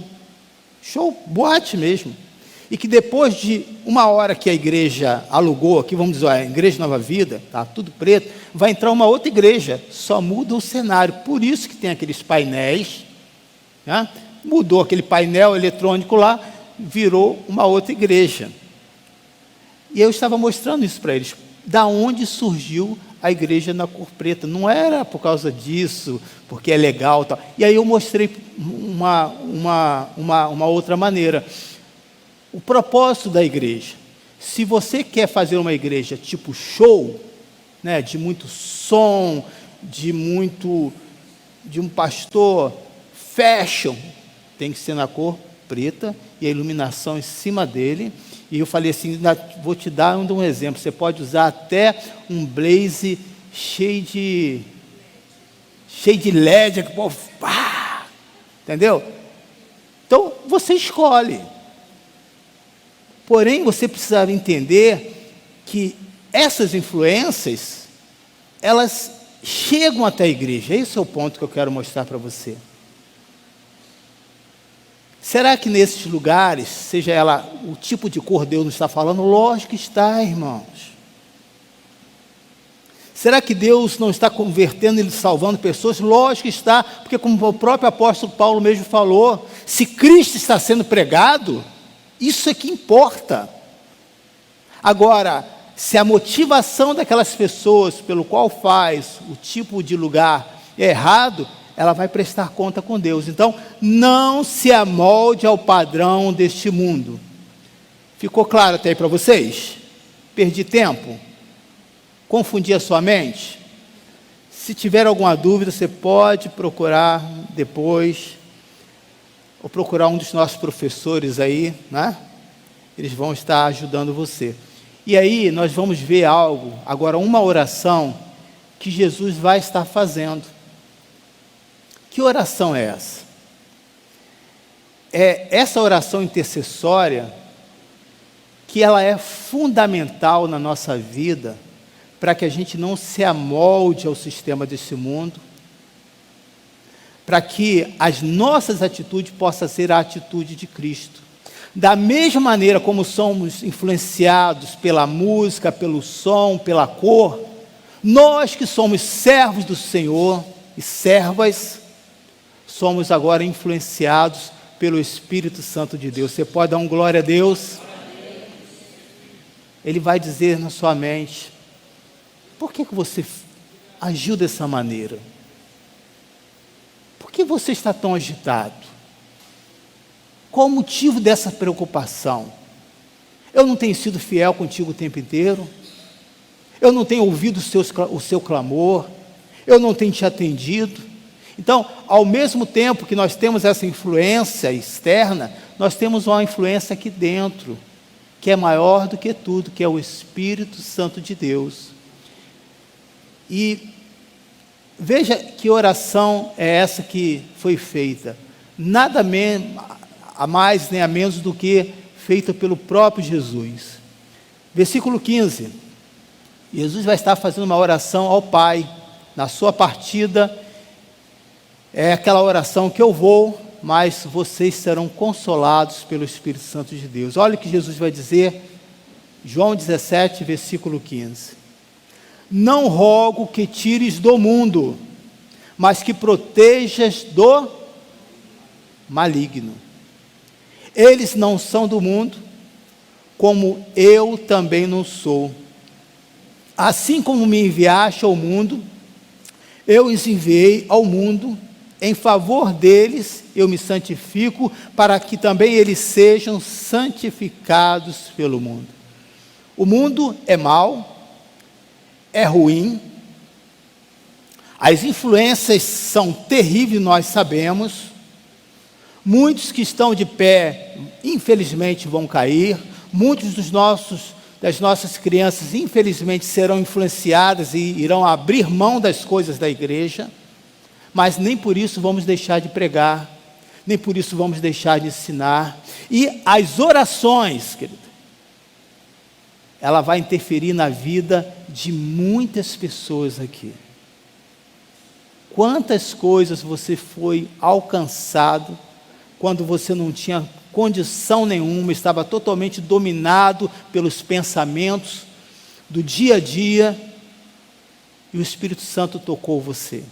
boate mesmo, e que depois de 1 hora que a igreja alugou, aqui vamos dizer, a Igreja Nova Vida, tá tudo preto, vai entrar uma outra igreja, só muda o cenário. Por isso que tem aqueles painéis, mudou aquele painel eletrônico lá, virou uma outra igreja. E eu estava mostrando isso para eles, da onde surgiu a igreja na cor preta. Não era por causa disso, porque é legal, tal. E aí eu mostrei uma outra maneira. O propósito da igreja. Se você quer fazer uma igreja tipo show, né, de muito som, de um pastor fashion, tem que ser na cor preta e a iluminação em cima dele. E eu falei assim, vou te dar um exemplo, você pode usar até um blaze cheio de LED, que o povo, pá, entendeu? Então, você escolhe. Porém, você precisa entender que essas influências, elas chegam até a igreja. Esse é o ponto que eu quero mostrar para você. Será que nesses lugares, seja ela o tipo de cor Deus não está falando? Lógico que está, irmãos. Será que Deus não está convertendo e salvando pessoas? Lógico que está, porque como o próprio apóstolo Paulo mesmo falou, se Cristo está sendo pregado, isso é que importa. Agora, se a motivação daquelas pessoas pelo qual faz o tipo de lugar é errado, ela vai prestar conta com Deus. Então, não se amolde ao padrão deste mundo. Ficou claro até aí para vocês? Perdi tempo? Confundi a sua mente? Se tiver alguma dúvida, você pode procurar depois, ou procurar um dos nossos professores aí, né? Eles vão estar ajudando você. E aí nós vamos ver algo, agora uma oração que Jesus vai estar fazendo. Que oração é essa? É essa oração intercessória que ela é fundamental na nossa vida para que a gente não se amolde ao sistema desse mundo, para que as nossas atitudes possam ser a atitude de Cristo. Da mesma maneira como somos influenciados pela música, pelo som, pela cor, nós que somos servos do Senhor e servas, somos agora influenciados pelo Espírito Santo de Deus. Você pode dar um glória a Deus? Ele vai dizer na sua mente, por que você agiu dessa maneira? Por que você está tão agitado? Qual o motivo dessa preocupação? Eu não tenho sido fiel contigo o tempo inteiro? Eu não tenho ouvido o seu clamor? Eu não tenho te atendido? Então, ao mesmo tempo que nós temos essa influência externa, nós temos uma influência aqui dentro, que é maior do que tudo, que é o Espírito Santo de Deus. E veja que oração é essa que foi feita. Nada a mais nem a menos do que feita pelo próprio Jesus. Versículo 15. Jesus vai estar fazendo uma oração ao Pai. Na sua partida, é aquela oração que eu vou, mas vocês serão consolados pelo Espírito Santo de Deus. Olha o que Jesus vai dizer, João 17, versículo 15. Não rogo que tires do mundo, mas que protejas do maligno. Eles não são do mundo, como eu também não sou. Assim como me enviaste ao mundo, eu os enviei ao mundo. Em favor deles eu me santifico, para que também eles sejam santificados pelo mundo. O mundo é mau, é ruim, as influências são terríveis, nós sabemos. Muitos que estão de pé, infelizmente, vão cair. Muitos das nossas crianças, infelizmente, serão influenciadas e irão abrir mão das coisas da igreja. Mas nem por isso vamos deixar de pregar, nem por isso vamos deixar de ensinar. E as orações, querido, ela vai interferir na vida de muitas pessoas aqui. Quantas coisas você foi alcançado quando você não tinha condição nenhuma, estava totalmente dominado pelos pensamentos do dia a dia, e o Espírito Santo tocou você.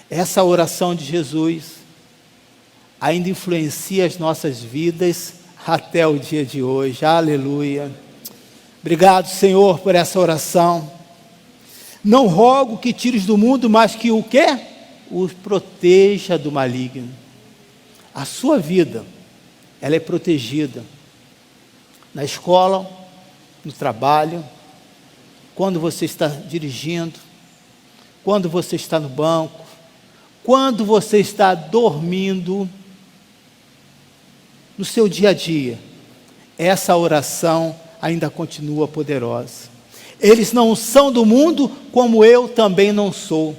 Essa oração de Jesus ainda influencia as nossas vidas até o dia de hoje. Aleluia. Obrigado, Senhor, por essa oração. Não rogo que tires do mundo, mas que o quê? O proteja do maligno. A sua vida, ela é protegida na escola, no trabalho, quando você está dirigindo, quando você está no banco, quando você está dormindo, no seu dia a dia, essa oração ainda continua poderosa. Eles não são do mundo, como eu também não sou.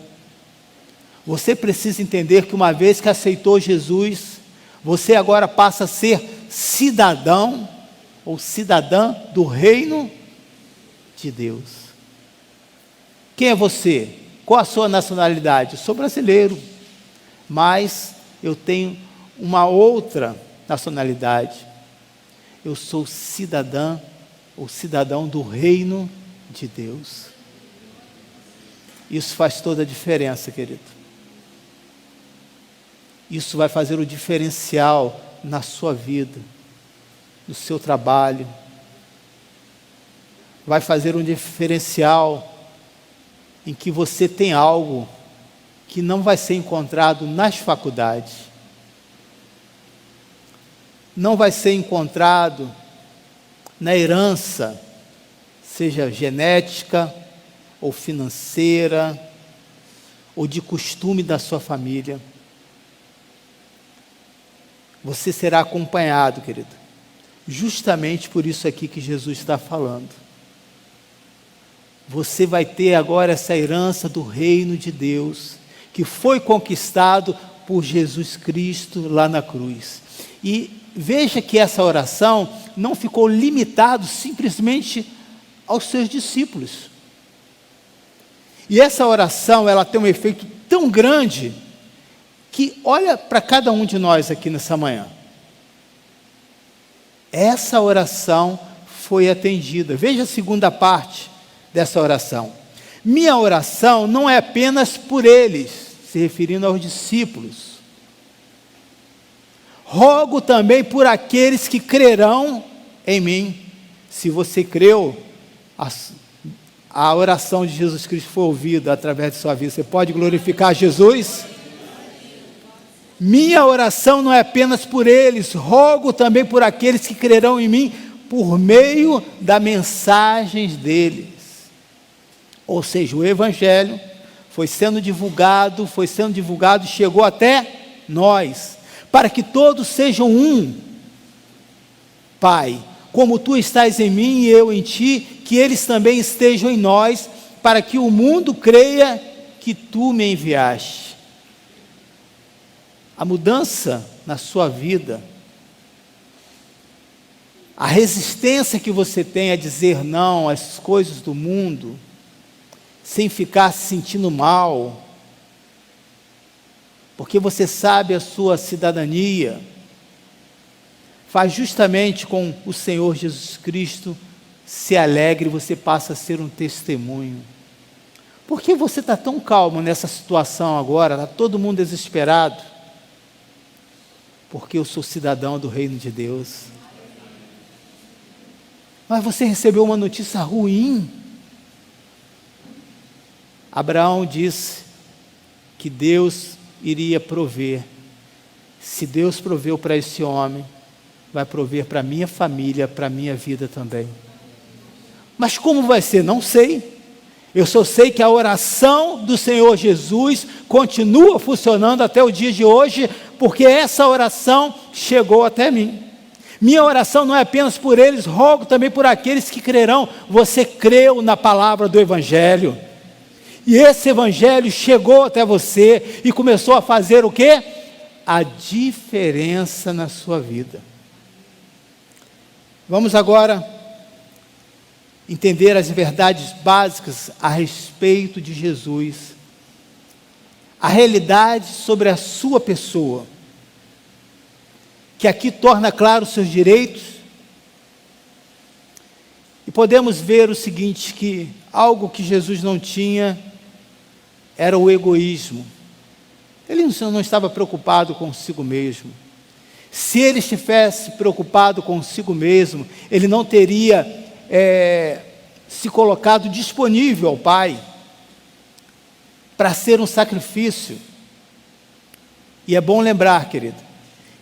Você precisa entender que uma vez que aceitou Jesus, você agora passa a ser cidadão ou cidadã do reino de Deus. Quem é você? Qual a sua nacionalidade? Eu sou brasileiro, mas eu tenho uma outra nacionalidade. Eu sou cidadã ou cidadão do reino de Deus. Isso faz toda a diferença, querido. Isso vai fazer o diferencial na sua vida, no seu trabalho. Vai fazer um diferencial em que você tem algo que não vai ser encontrado nas faculdades. Não vai ser encontrado na herança, seja genética, ou financeira, ou de costume da sua família. Você será acompanhado, querido, justamente por isso aqui que Jesus está falando. Você vai ter agora essa herança do reino de Deus, que foi conquistado por Jesus Cristo lá na cruz. E veja que essa oração não ficou limitado simplesmente aos seus discípulos. E essa oração, ela tem um efeito tão grande, que olha para cada um de nós aqui nessa manhã. Essa oração foi atendida. Veja a segunda parte dessa oração. Minha oração não é apenas por eles, se referindo aos discípulos. Rogo também por aqueles que crerão em mim. Se você creu, a oração de Jesus Cristo foi ouvida através de sua vida. Você pode glorificar Jesus? Minha oração não é apenas por eles, rogo também por aqueles que crerão em mim, por meio da mensagem deles. Ou seja, o Evangelho foi sendo divulgado e chegou até nós, para que todos sejam um. Pai, como tu estás em mim e eu em ti, que eles também estejam em nós, para que o mundo creia que tu me enviaste. A mudança na sua vida, a resistência que você tem a dizer não às coisas do mundo, sem ficar se sentindo mal, porque você sabe a sua cidadania, faz justamente com o Senhor Jesus Cristo se alegre, você passa a ser um testemunho. Por que você está tão calmo nessa situação agora? Está todo mundo desesperado? Porque eu sou cidadão do reino de Deus. Mas você recebeu uma notícia ruim. Abraão disse que Deus iria prover. Se Deus proveu para esse homem, vai prover para a minha família, para a minha vida também. Mas como vai ser? Não sei. Eu só sei que a oração do Senhor Jesus continua funcionando até o dia de hoje, porque essa oração chegou até mim. Minha oração não é apenas por eles, rogo também por aqueles que crerão. Você creu na palavra do Evangelho, e esse Evangelho chegou até você e começou a fazer o quê? A diferença na sua vida. Vamos agora entender as verdades básicas a respeito de Jesus, a realidade sobre a sua pessoa, que aqui torna claro os seus direitos. E podemos ver o seguinte, que algo que Jesus não tinha era o egoísmo. Ele não estava preocupado consigo mesmo. Se ele estivesse preocupado consigo mesmo, ele não teria se colocado disponível ao Pai para ser um sacrifício. E é bom lembrar, querido,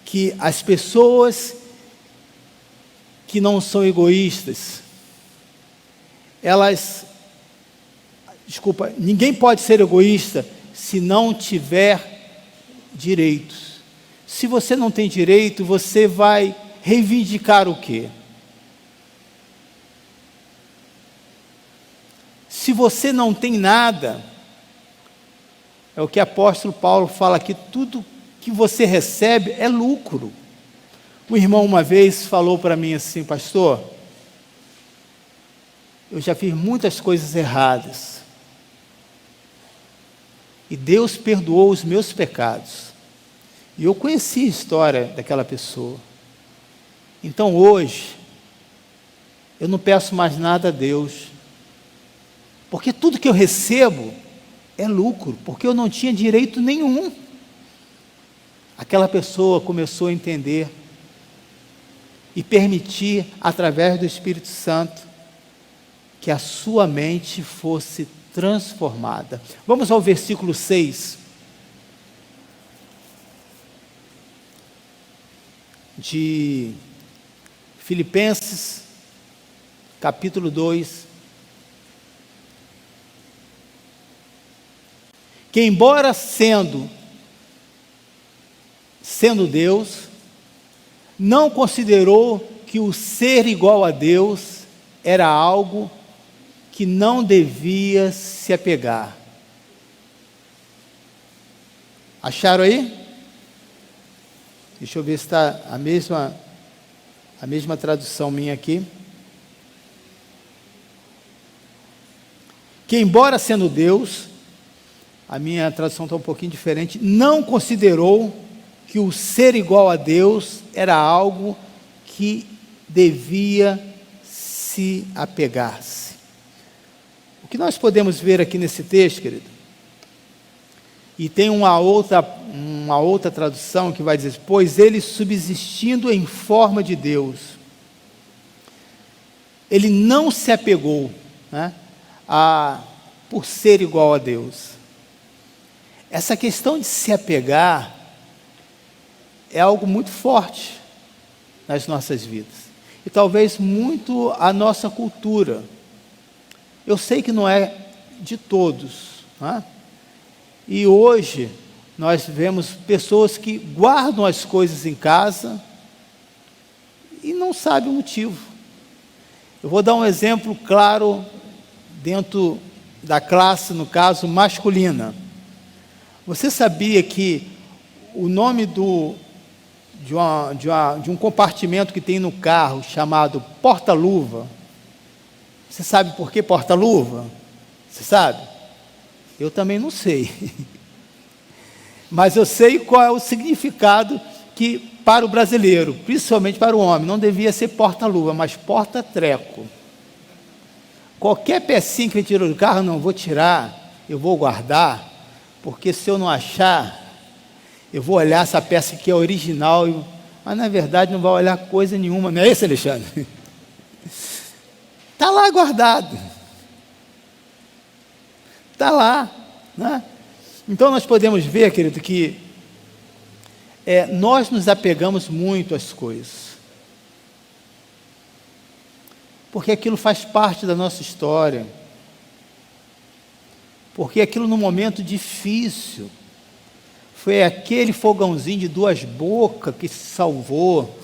que as pessoas que não são egoístas, ninguém pode ser egoísta se não tiver direitos. Se você não tem direito, você vai reivindicar o quê? Se você não tem nada, é o que o apóstolo Paulo fala aqui, tudo que você recebe é lucro. O irmão uma vez falou para mim assim: pastor, eu já fiz muitas coisas erradas, e Deus perdoou os meus pecados, e eu conheci a história daquela pessoa, então hoje, eu não peço mais nada a Deus, porque tudo que eu recebo é lucro, porque eu não tinha direito nenhum. Aquela pessoa começou a entender e permitir, através do Espírito Santo, que a sua mente fosse transformada. Vamos ao versículo 6 de Filipenses, capítulo 2. Que embora sendo Deus, não considerou que o ser igual a Deus era algo que não devia se apegar. Acharam aí? Deixa eu ver se está a mesma tradução minha aqui. Que embora sendo Deus, a minha tradução está um pouquinho diferente, não considerou que o ser igual a Deus era algo que devia se apegar-se. O que nós podemos ver aqui nesse texto, querido, e tem uma outra tradução que vai dizer, pois ele subsistindo em forma de Deus, ele não se apegou, né, por ser igual a Deus. Essa questão de se apegar é algo muito forte nas nossas vidas, e talvez muito a nossa cultura. Eu sei que não é de todos, né? E hoje nós vemos pessoas que guardam as coisas em casa e não sabem o motivo. Eu vou dar um exemplo claro dentro da classe, no caso masculina. Você sabia que o nome de um compartimento que tem no carro chamado porta-luva, você sabe por que porta-luva? Você sabe? Eu também não sei, mas eu sei qual é o significado que para o brasileiro, principalmente para o homem, não devia ser porta-luva, mas porta-treco. Qualquer pecinha que ele tirou do carro, não, vou tirar, eu vou guardar, porque se eu não achar, eu vou olhar essa peça que é original, mas na verdade não vai olhar coisa nenhuma, não é isso, Alexandre? Está lá guardado. Está lá, né? Então nós podemos ver, querido, que nós nos apegamos muito às coisas, porque aquilo faz parte da nossa história, porque aquilo num momento difícil, foi aquele fogãozinho de 2 bocas que se salvou.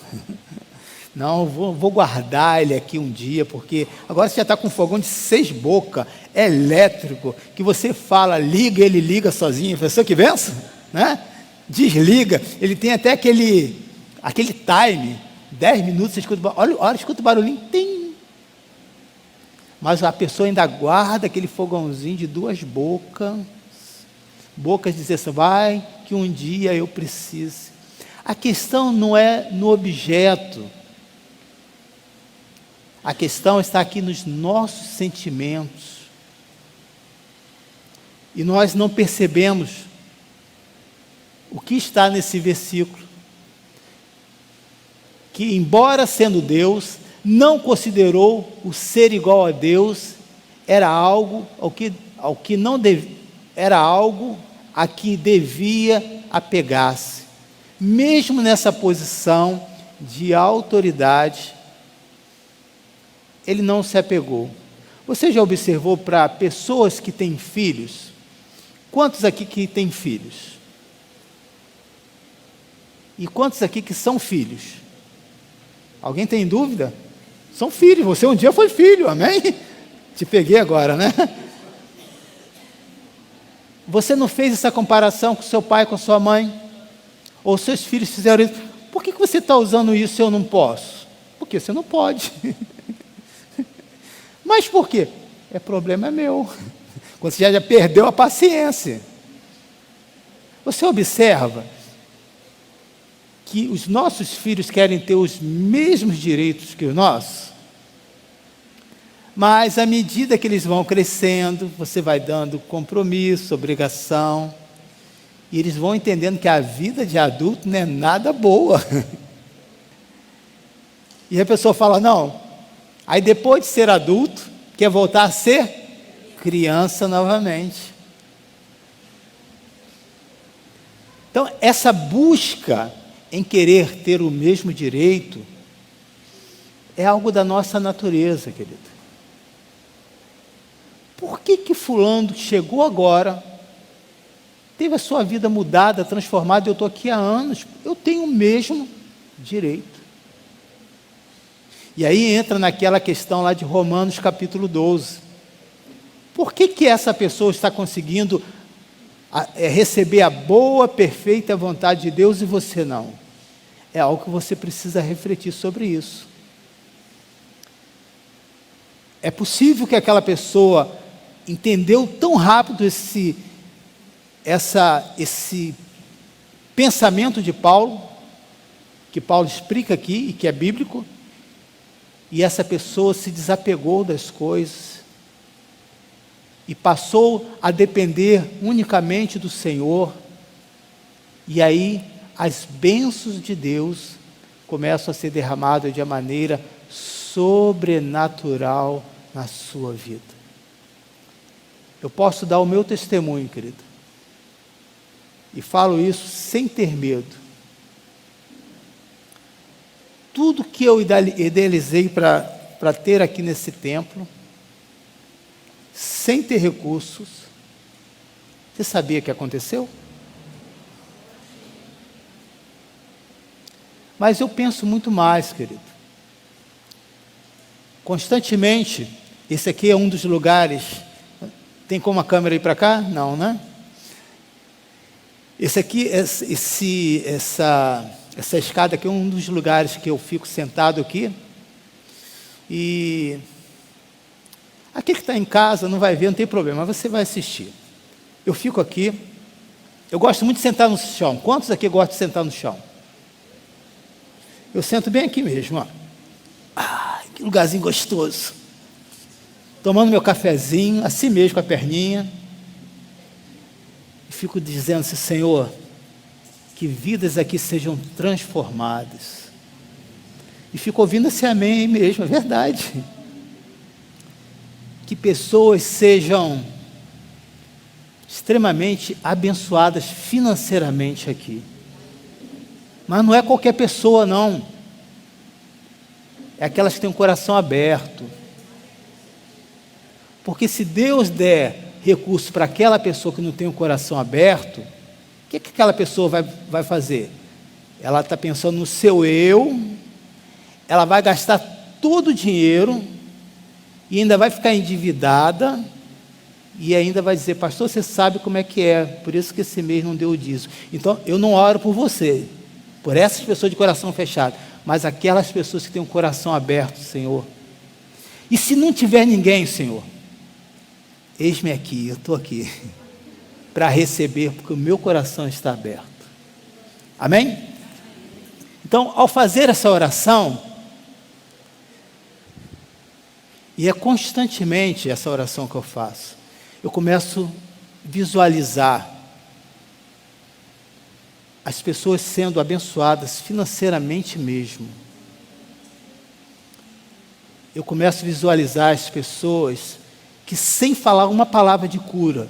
Não, vou guardar ele aqui um dia, porque agora você já está com um fogão de 6 bocas, elétrico, que você fala, liga, ele liga sozinho. Pessoa que benção, né? Desliga, ele tem até aquele time, 10 minutos, você escuta, olha, escuta o barulhinho, tem. Mas a pessoa ainda guarda aquele fogãozinho de 2 bocas dizer assim, vai que um dia eu precise. A questão não é no objeto, a questão está aqui nos nossos sentimentos, e nós não percebemos o que está nesse versículo, que embora sendo Deus, não considerou o ser igual a Deus, era algo a que devia apegar-se, mesmo nessa posição de autoridade ele não se apegou. Você já observou para pessoas que têm filhos? Quantos aqui que têm filhos? E quantos aqui que são filhos? Alguém tem dúvida? São filhos, você um dia foi filho, amém? Te peguei agora, né? Você não fez essa comparação com seu pai, com sua mãe? Ou seus filhos fizeram isso? Por que você está usando isso se eu não posso? Porque você não pode. Mas por quê? Problema é meu. Quando você já perdeu a paciência. Você observa que os nossos filhos querem ter os mesmos direitos que os nossos? Mas à medida que eles vão crescendo, você vai dando compromisso, obrigação, e eles vão entendendo que a vida de adulto não é nada boa. E a pessoa fala, não, aí depois de ser adulto, quer voltar a ser criança novamente. Então, essa busca em querer ter o mesmo direito é algo da nossa natureza, querido. Por que fulano chegou agora, teve a sua vida mudada, transformada, eu estou aqui há anos, eu tenho o mesmo direito? E aí entra naquela questão lá de Romanos capítulo 12. Por que essa pessoa está conseguindo receber a boa, perfeita vontade de Deus e você não? É algo que você precisa refletir sobre isso. É possível que aquela pessoa entendeu tão rápido esse pensamento de Paulo, que Paulo explica aqui e que é bíblico, e essa pessoa se desapegou das coisas e passou a depender unicamente do Senhor, e aí as bênçãos de Deus começam a ser derramadas de uma maneira sobrenatural na sua vida. Eu posso dar o meu testemunho, querido, e falo isso sem ter medo. Tudo que eu idealizei para ter aqui nesse templo, sem ter recursos, você sabia que aconteceu? Mas eu penso muito mais, querido. Constantemente, esse aqui é um dos lugares. Tem como a câmera ir para cá? Não, né? Esse aqui, essa escada aqui é um dos lugares que eu fico sentado aqui. E aquele que está em casa não vai ver, não tem problema, mas você vai assistir. Eu fico aqui. Eu gosto muito de sentar no chão. Quantos aqui gostam de sentar no chão? Eu sento bem aqui mesmo, ó. Que lugarzinho gostoso. Tomando meu cafezinho, assim mesmo, com a perninha. E fico dizendo assim, Senhor, que vidas aqui sejam transformadas. E fico ouvindo esse amém aí mesmo, é verdade. Que pessoas sejam extremamente abençoadas financeiramente aqui. Mas não é qualquer pessoa, não. É aquelas que têm o coração aberto. Porque se Deus der recurso para aquela pessoa que não tem o coração aberto, o que aquela pessoa vai fazer? Ela está pensando no seu eu, ela vai gastar todo o dinheiro, e ainda vai ficar endividada, e ainda vai dizer, pastor, você sabe como é que é, por isso que esse mês não deu o dízimo. Então, eu não oro por você, por essas pessoas de coração fechado, mas aquelas pessoas que têm o coração aberto, Senhor. E se não tiver ninguém, Senhor, eis-me aqui, eu estou aqui, para receber, porque o meu coração está aberto. Amém? Então, ao fazer essa oração, e é constantemente essa oração que eu faço, eu começo a visualizar as pessoas sendo abençoadas financeiramente mesmo. Eu começo a visualizar as pessoas que, sem falar uma palavra de cura,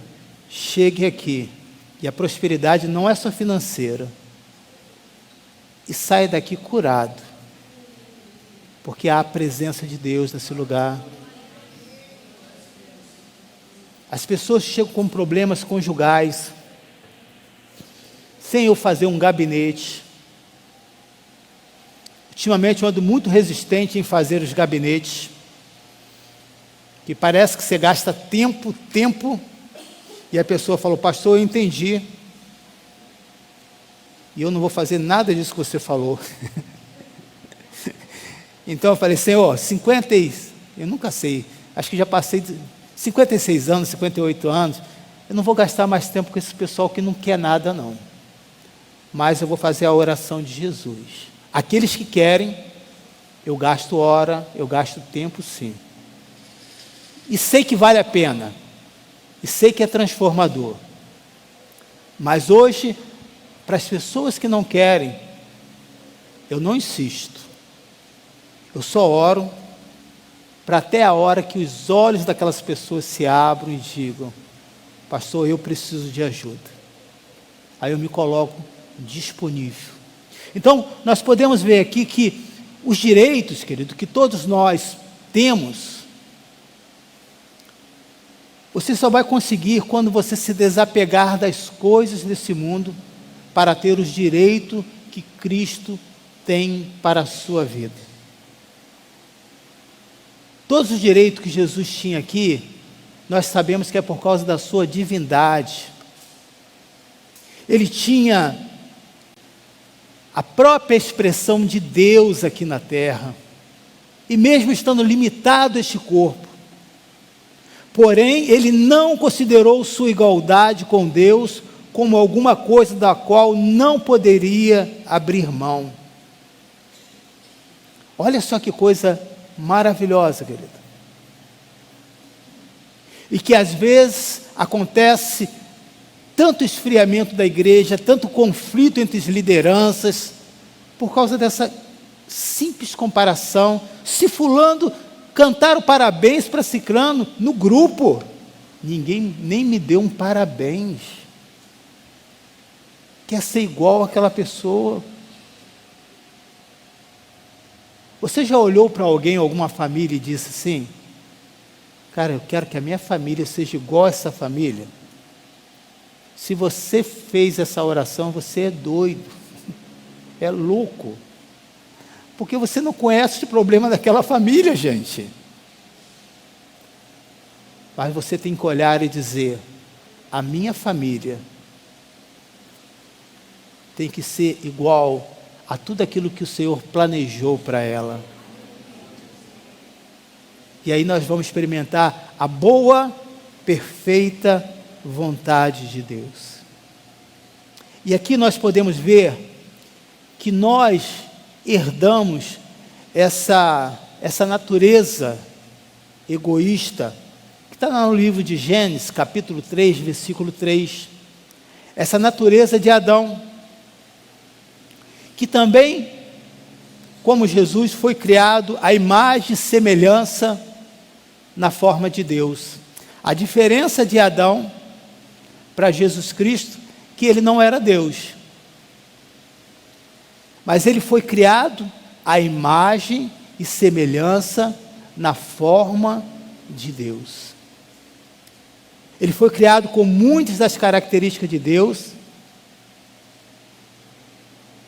cheguem aqui, e a prosperidade não é só financeira, e saia daqui curado, porque há a presença de Deus nesse lugar. As pessoas chegam com problemas conjugais, sem eu fazer um gabinete. Ultimamente eu ando muito resistente em fazer os gabinetes, que parece que você gasta tempo, e a pessoa falou: pastor, eu entendi, e eu não vou fazer nada disso que você falou. Então eu falei: Senhor, eu nunca sei, acho que já passei 56 anos, 58 anos, eu não vou gastar mais tempo com esse pessoal que não quer nada não, mas eu vou fazer a oração de Jesus. Aqueles que querem, eu gasto hora, eu gasto tempo sim, e sei que vale a pena, e sei que é transformador, mas hoje, para as pessoas que não querem, eu não insisto, eu só oro, para até a hora que os olhos daquelas pessoas se abram e digam: pastor, eu preciso de ajuda. Aí eu me coloco disponível. Então, nós podemos ver aqui que os direitos, querido, que todos nós temos, você só vai conseguir quando você se desapegar das coisas desse mundo para ter os direitos que Cristo tem para a sua vida. Todos os direitos que Jesus tinha aqui, nós sabemos que é por causa da sua divindade. Ele tinha a própria expressão de Deus aqui na terra, e mesmo estando limitado este corpo, porém, ele não considerou sua igualdade com Deus como alguma coisa da qual não poderia abrir mão. Olha só que coisa maravilhosa, querido. E que às vezes acontece tanto esfriamento da igreja, tanto conflito entre as lideranças, por causa dessa simples comparação. Se fulano cantaram parabéns para ciclano no grupo, ninguém nem me deu um parabéns. Quer ser igual àquela pessoa. Você já olhou para alguém, alguma família, e disse assim: cara, eu quero que a minha família seja igual a essa família? Se você fez essa oração, você é doido, é louco, porque você não conhece o problema daquela família, gente. Mas você tem que olhar e dizer: a minha família tem que ser igual a tudo aquilo que o Senhor planejou para ela. E aí nós vamos experimentar a boa, perfeita vontade de Deus. E aqui nós podemos ver que nós herdamos essa natureza egoísta, que está no livro de Gênesis, capítulo 3, versículo 3. Essa natureza de Adão, que também, como Jesus, foi criado à imagem e semelhança na forma de Deus. A diferença de Adão para Jesus Cristo, que ele não era Deus, mas ele foi criado à imagem e semelhança na forma de Deus. Ele foi criado com muitas das características de Deus,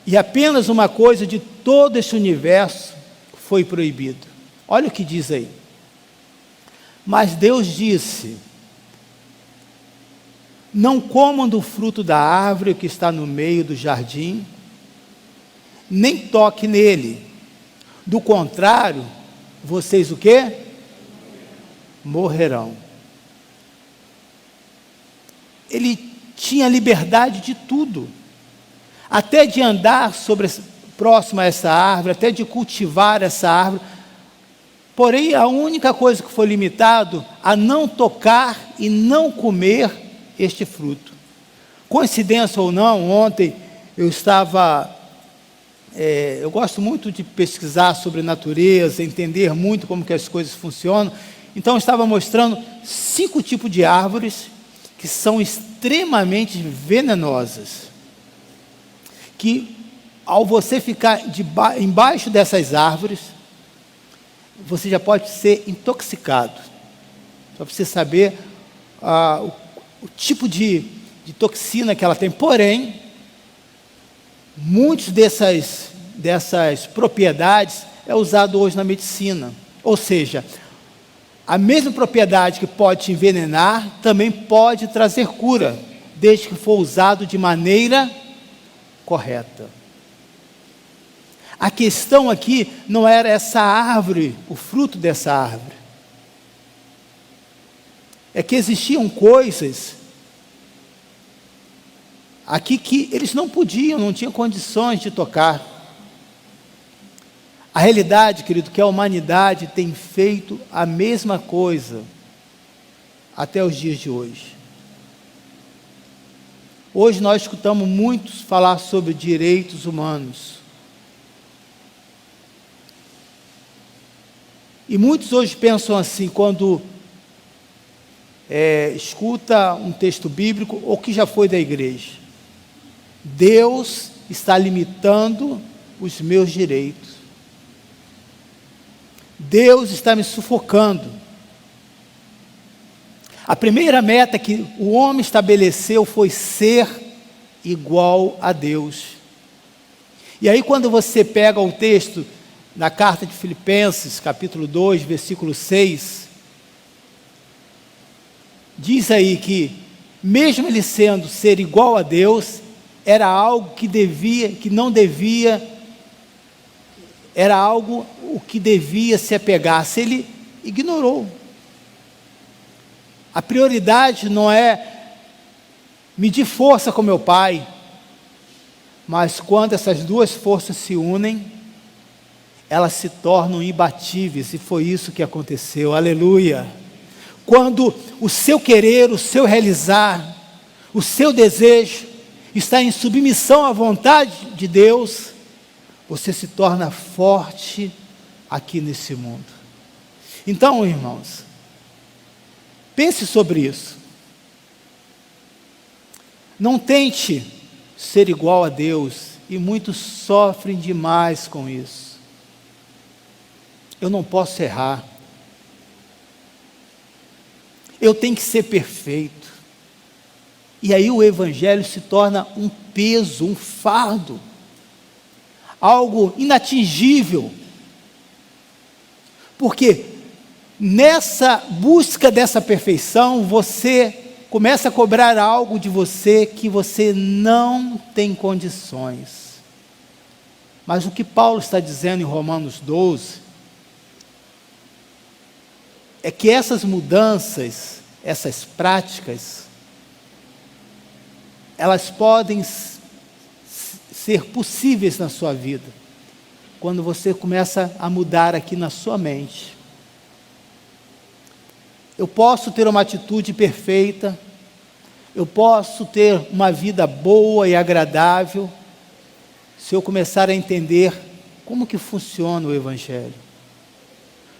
e apenas uma coisa de todo este universo foi proibido. Olha o que diz aí: mas Deus disse: não comam do fruto da árvore que está no meio do jardim, nem toque nele, do contrário, vocês o quê? Morrerão. Ele tinha liberdade de tudo, até de andar próximo a essa árvore, até de cultivar essa árvore. Porém, a única coisa que foi limitado a não tocar e não comer este fruto. Coincidência ou não, ontem eu estava... eu gosto muito de pesquisar sobre natureza, entender muito como que as coisas funcionam. Então eu estava mostrando 5 tipos de árvores que são extremamente venenosas, que ao você ficar embaixo dessas árvores, você já pode ser intoxicado. Só para você saber o tipo de toxina que ela tem. Porém, muitas dessas propriedades é usado hoje na medicina. Ou seja, a mesma propriedade que pode te envenenar, também pode trazer cura, desde que for usado de maneira correta. A questão aqui não era essa árvore, o fruto dessa árvore. É que existiam coisas aqui que eles não podiam, não tinham condições de tocar. A realidade, querido, que a humanidade tem feito a mesma coisa até os dias de hoje. Hoje nós escutamos muitos falar sobre direitos humanos. E muitos hoje pensam assim, quando escuta um texto bíblico, ou que já foi da igreja: Deus está limitando os meus direitos. Deus está me sufocando. A primeira meta que o homem estabeleceu foi ser igual a Deus. E aí, quando você pega o texto na carta de Filipenses, capítulo 2, versículo 6, diz aí que, mesmo ele sendo ser igual a Deus, era algo era algo o que devia se apegar. Se ele ignorou. A prioridade não é medir força com meu pai, mas quando essas duas forças se unem, elas se tornam imbatíveis, e foi isso que aconteceu. Aleluia! Quando o seu querer, o seu realizar, o seu desejo está em submissão à vontade de Deus, você se torna forte aqui nesse mundo. Então, irmãos, pense sobre isso. Não tente ser igual a Deus, e muitos sofrem demais com isso. Eu não posso errar. Eu tenho que ser perfeito. E aí o evangelho se torna um peso, um fardo, algo inatingível. Porque nessa busca dessa perfeição, você começa a cobrar algo de você que você não tem condições. Mas o que Paulo está dizendo em Romanos 12, é que essas mudanças, essas práticas, elas podem ser possíveis na sua vida, quando você começa a mudar aqui na sua mente. Eu posso ter uma atitude perfeita, eu posso ter uma vida boa e agradável, se eu começar a entender como que funciona o evangelho.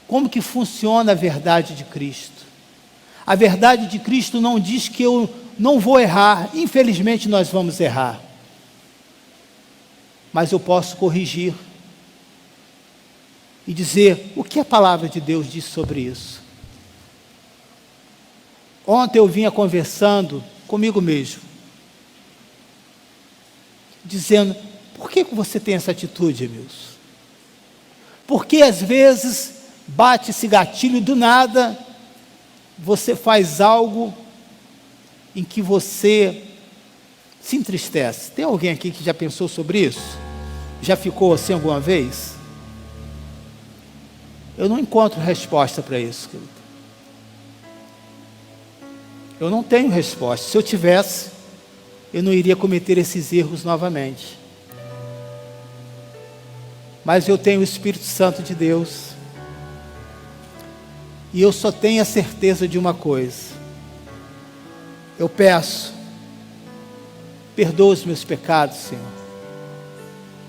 Como que funciona a verdade de Cristo? A verdade de Cristo não diz que eu não vou errar. Infelizmente nós vamos errar. Mas eu posso corrigir. E dizer o que a palavra de Deus diz sobre isso. Ontem eu vinha conversando comigo mesmo. Dizendo, por que você tem essa atitude, Emilson? Porque às vezes bate esse gatilho do nada, você faz algo em que você se entristece. Tem alguém aqui que já pensou sobre isso? Já ficou assim alguma vez? Eu não encontro resposta para isso, querido. Eu não tenho resposta. Se eu tivesse, eu não iria cometer esses erros novamente. Mas eu tenho o Espírito Santo de Deus. E eu só tenho a certeza de uma coisa. Eu peço, perdoa os meus pecados, Senhor.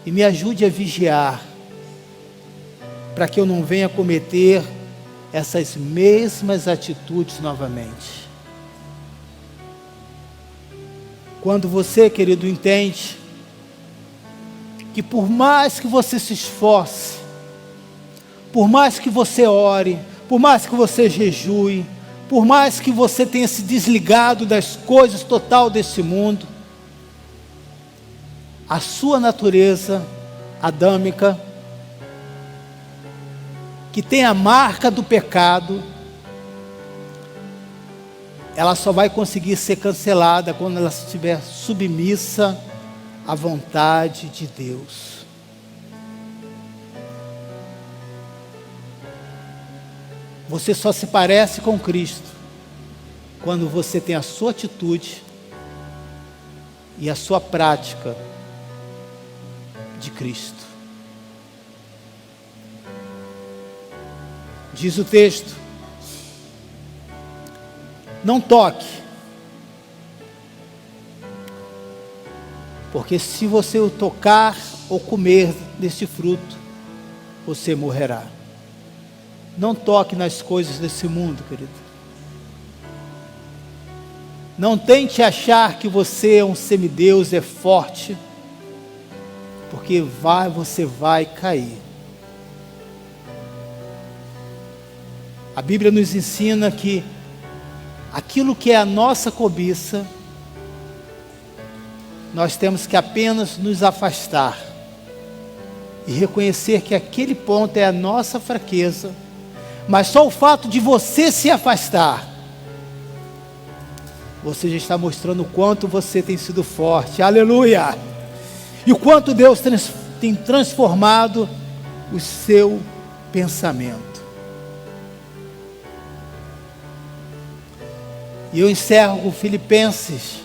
E me ajude a vigiar, para que eu não venha cometer essas mesmas atitudes novamente. Quando você, querido, entende que por mais que você se esforce, Por mais que você ore, por mais que você jejue, por mais que você tenha se desligado das coisas total desse mundo, a sua natureza adâmica, que tem a marca do pecado, ela só vai conseguir ser cancelada quando ela estiver submissa à vontade de Deus. Você só se parece com Cristo quando você tem a sua atitude e a sua prática de Cristo. Diz o texto: não toque, porque se você o tocar ou comer deste fruto, você morrerá. Não toque nas coisas desse mundo, querido. Não tente achar que você é um semideus, é forte, porque você vai cair. A Bíblia nos ensina que aquilo que é a nossa cobiça, nós temos que apenas nos afastar e reconhecer que aquele ponto é a nossa fraqueza. Mas só o fato de você se afastar, você já está mostrando o quanto você tem sido forte, aleluia, e o quanto Deus tem transformado o seu pensamento. E eu encerro com Filipenses,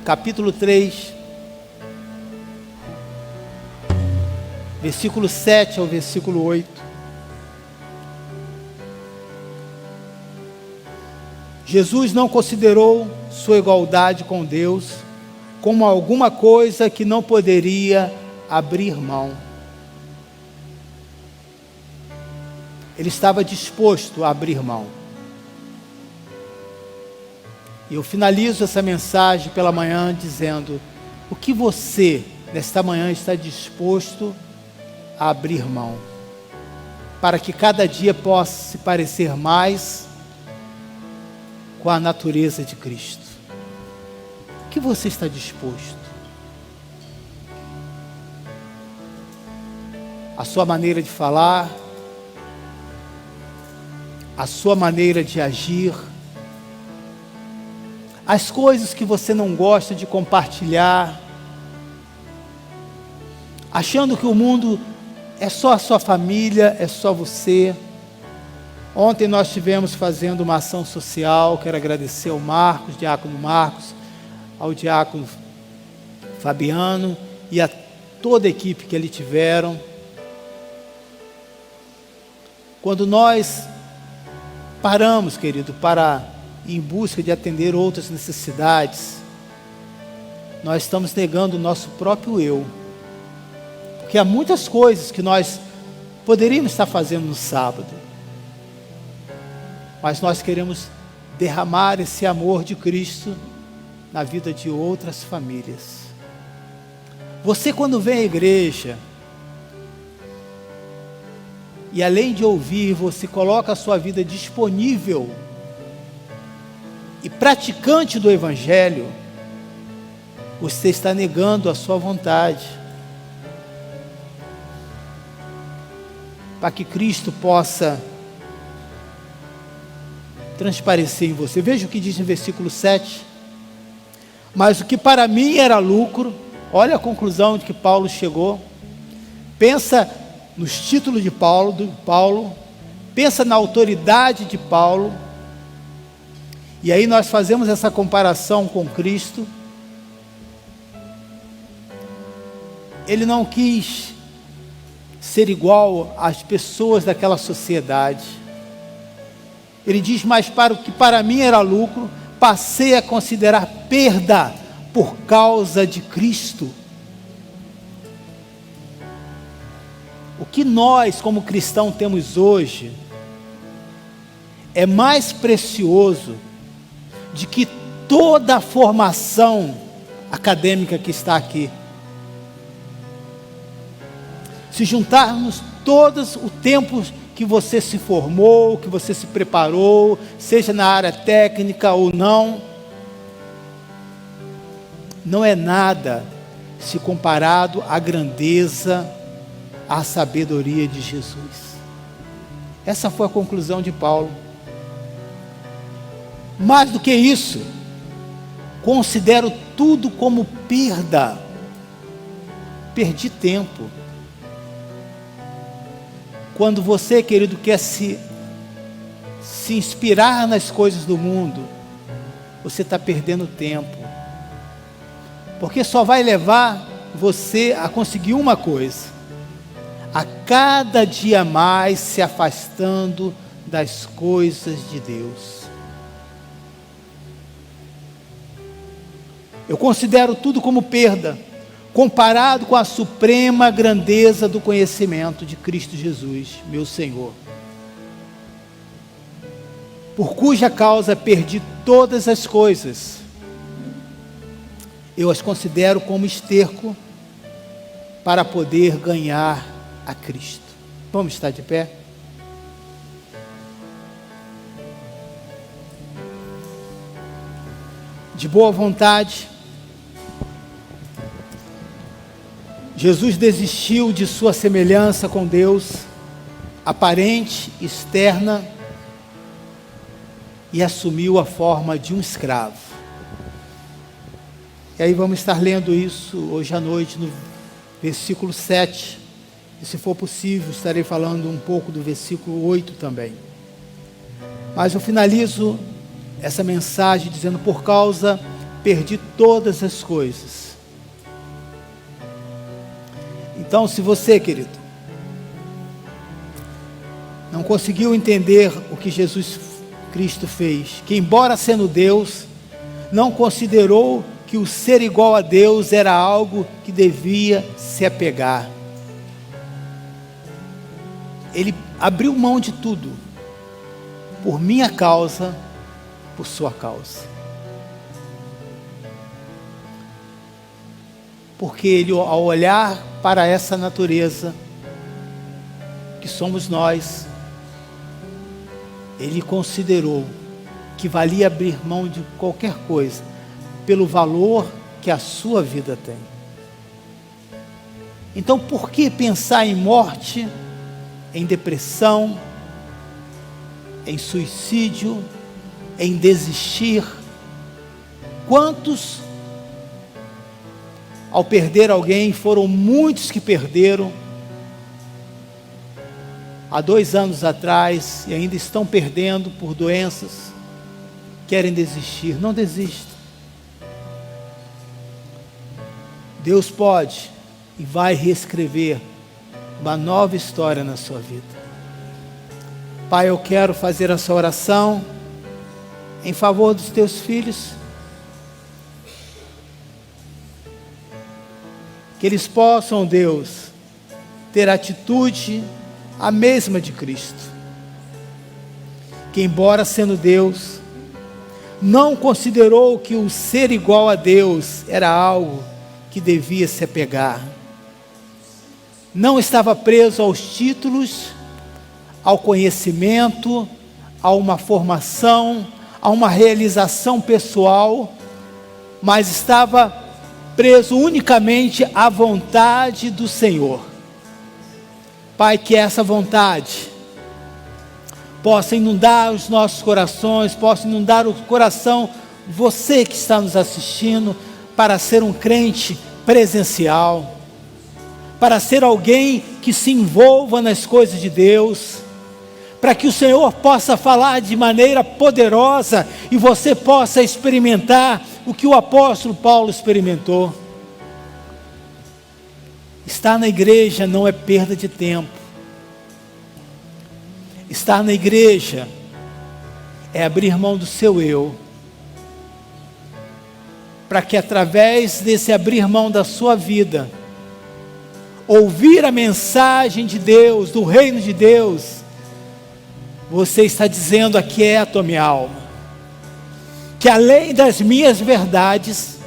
capítulo 3, versículo 7 ao versículo 8. Jesus não considerou sua igualdade com Deus como alguma coisa que não poderia abrir mão. Ele estava disposto a abrir mão. E eu finalizo essa mensagem pela manhã dizendo: o que você, nesta manhã, está disposto a abrir mão, para que cada dia possa se parecer mais com a natureza de Cristo? O que você está disposto? A sua maneira de falar, a sua maneira de agir, as coisas que você não gosta de compartilhar, achando que o mundo é só a sua família, é só você. Ontem nós estivemos fazendo uma ação social. Quero agradecer ao Marcos, diácono Marcos, ao diácono Fabiano e a toda a equipe que ali tiveram. Quando nós paramos, querido, para ir em busca de atender outras necessidades, nós estamos negando o nosso próprio eu, porque há muitas coisas que nós poderíamos estar fazendo no sábado, mas nós queremos derramar esse amor de Cristo na vida de outras famílias. Você, quando vem à igreja, e além de ouvir, você coloca a sua vida disponível e praticante do Evangelho, você está negando a sua vontade, para que Cristo possa transparecer em você. Veja o que diz no versículo 7. Mas o que para mim era lucro, olha a conclusão de que Paulo chegou. Pensa nos títulos de Paulo, pensa na autoridade de Paulo, e aí nós fazemos essa comparação com Cristo. Ele não quis ser igual às pessoas daquela sociedade. Ele diz: mas para o que para mim era lucro, passei a considerar perda por causa de Cristo. O que nós, como cristãos, temos hoje é mais precioso de que toda a formação acadêmica que está aqui. Se juntarmos todos o tempo que você se formou, que você se preparou, seja na área técnica ou não, não é nada se comparado à grandeza, à sabedoria de Jesus. Essa foi a conclusão de Paulo. Mais do que isso, considero tudo como perda. Perdi tempo. Quando você, querido, quer se inspirar nas coisas do mundo, você está perdendo tempo. Porque só vai levar você a conseguir uma coisa: a cada dia mais se afastando das coisas de Deus. Eu considero tudo como perda, comparado com a suprema grandeza do conhecimento de Cristo Jesus, meu Senhor, por cuja causa perdi todas as coisas. Eu as considero como esterco para poder ganhar a Cristo. Vamos estar de pé? De boa vontade, Jesus desistiu de sua semelhança com Deus, aparente, externa, e assumiu a forma de um escravo. E aí vamos estar lendo isso hoje à noite no versículo 7. E se for possível, estarei falando um pouco do versículo 8 também. Mas eu finalizo essa mensagem dizendo: por causa, perdi todas as coisas. Então, se você, querido, não conseguiu entender o que Jesus Cristo fez, que embora sendo Deus, não considerou que o ser igual a Deus era algo que devia se apegar. Ele abriu mão de tudo, por minha causa, por sua causa. Porque ele, ao olhar para essa natureza, que somos nós, ele considerou que valia abrir mão de qualquer coisa, pelo valor que a sua vida tem. Então, por que pensar em morte, em depressão, em suicídio, em desistir? Quantos, ao perder alguém, foram muitos que perderam há 2 anos atrás e ainda estão perdendo por doenças, querem desistir. Não desista. Deus pode e vai reescrever uma nova história na sua vida. Pai, eu quero fazer essa oração em favor dos teus filhos, que eles possam, Deus, ter a atitude a mesma de Cristo, que embora sendo Deus, não considerou que o ser igual a Deus era algo que devia se apegar. Não estava preso aos títulos, ao conhecimento, a uma formação, a uma realização pessoal, mas estava preso unicamente à vontade do Senhor. Pai, que essa vontade possa inundar os nossos corações, possa inundar o coração, você que está nos assistindo, para ser um crente presencial, para ser alguém que se envolva nas coisas de Deus, para que o Senhor possa falar de maneira poderosa e você possa experimentar o que o apóstolo Paulo experimentou. Estar na igreja não é perda de tempo. Estar na igreja é abrir mão do seu eu, para que através desse abrir mão da sua vida, ouvir a mensagem de Deus, do reino de Deus, você está dizendo: aquieta a minha alma, que além das minhas verdades,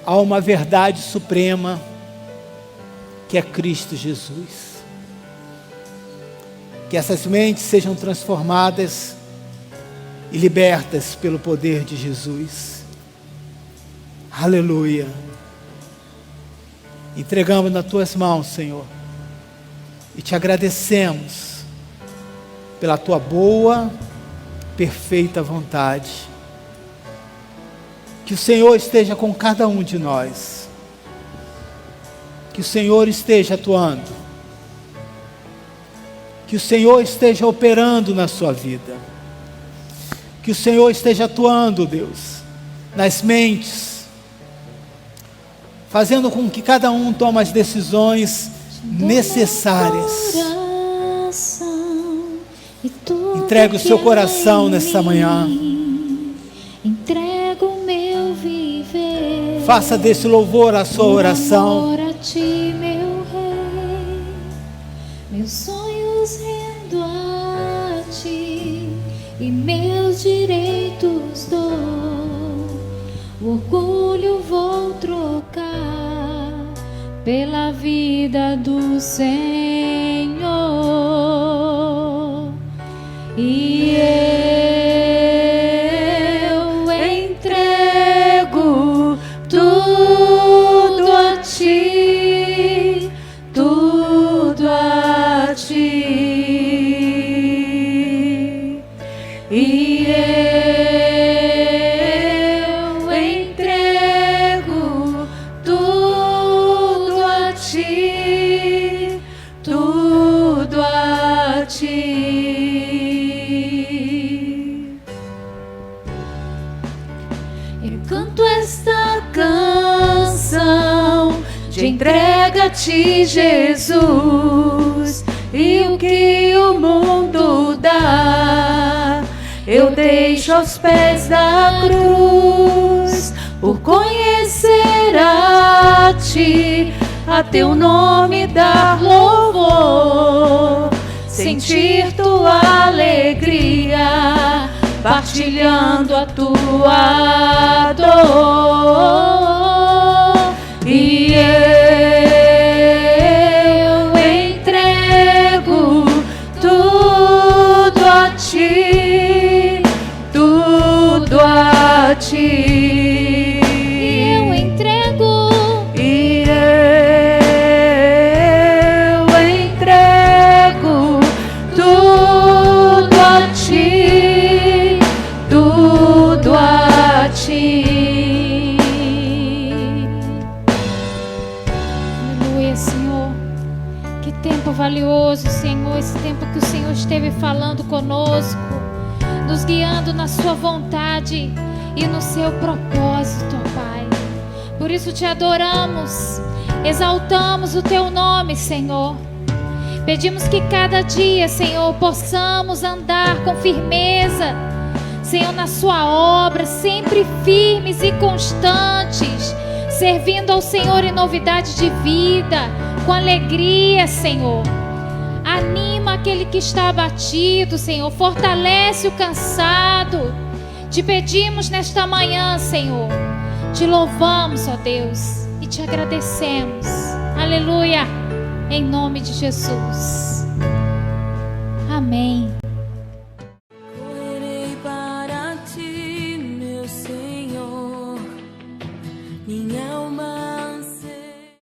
há uma verdade suprema, que é Cristo Jesus. Que essas mentes sejam transformadas e libertas pelo poder de Jesus. Aleluia. Entregamos nas tuas mãos, Senhor, e te agradecemos pela tua boa, perfeita vontade. Que o Senhor esteja com cada um de nós. Que o Senhor esteja atuando. Que o Senhor esteja operando na sua vida. Que o Senhor esteja atuando, Deus, nas mentes, fazendo com que cada um tome as decisões necessárias. Entregue o seu coração nessa manhã. Entrego o meu viver. Faça desse louvor a sua oração. Por amor a ti, meu rei, meus sonhos rendo a ti e meus direitos dou. O orgulho vou trocar pela vida do Senhor. E eu entrego tudo a ti, tudo a ti. E eu entrego tudo a ti, tudo a ti. Eu canto esta canção de entrega a ti, Jesus, e o que o mundo dá eu deixo aos pés da cruz, por conhecer a ti, a teu nome dar louvor, sentir tua alegria, partilhando a tua dor. E eu entrego tudo a ti, tudo a ti. E eu entrego, e eu entrego tudo a ti, tudo a ti. Aleluia, Senhor. Que tempo valioso, Senhor, esse tempo que o Senhor esteve falando conosco, nos guiando na sua vontade e no seu propósito, Pai. Por isso te adoramos, exaltamos o teu nome, Senhor. Pedimos que cada dia, Senhor, possamos andar com firmeza, Senhor, na sua obra, sempre firmes e constantes, servindo ao Senhor em novidade de vida, com alegria, Senhor. Anima aquele que está abatido, Senhor, fortalece o cansado. Te pedimos nesta manhã, Senhor, te louvamos, ó Deus, e te agradecemos. Aleluia, em nome de Jesus. Amém. Correrei para ti, meu Senhor, minha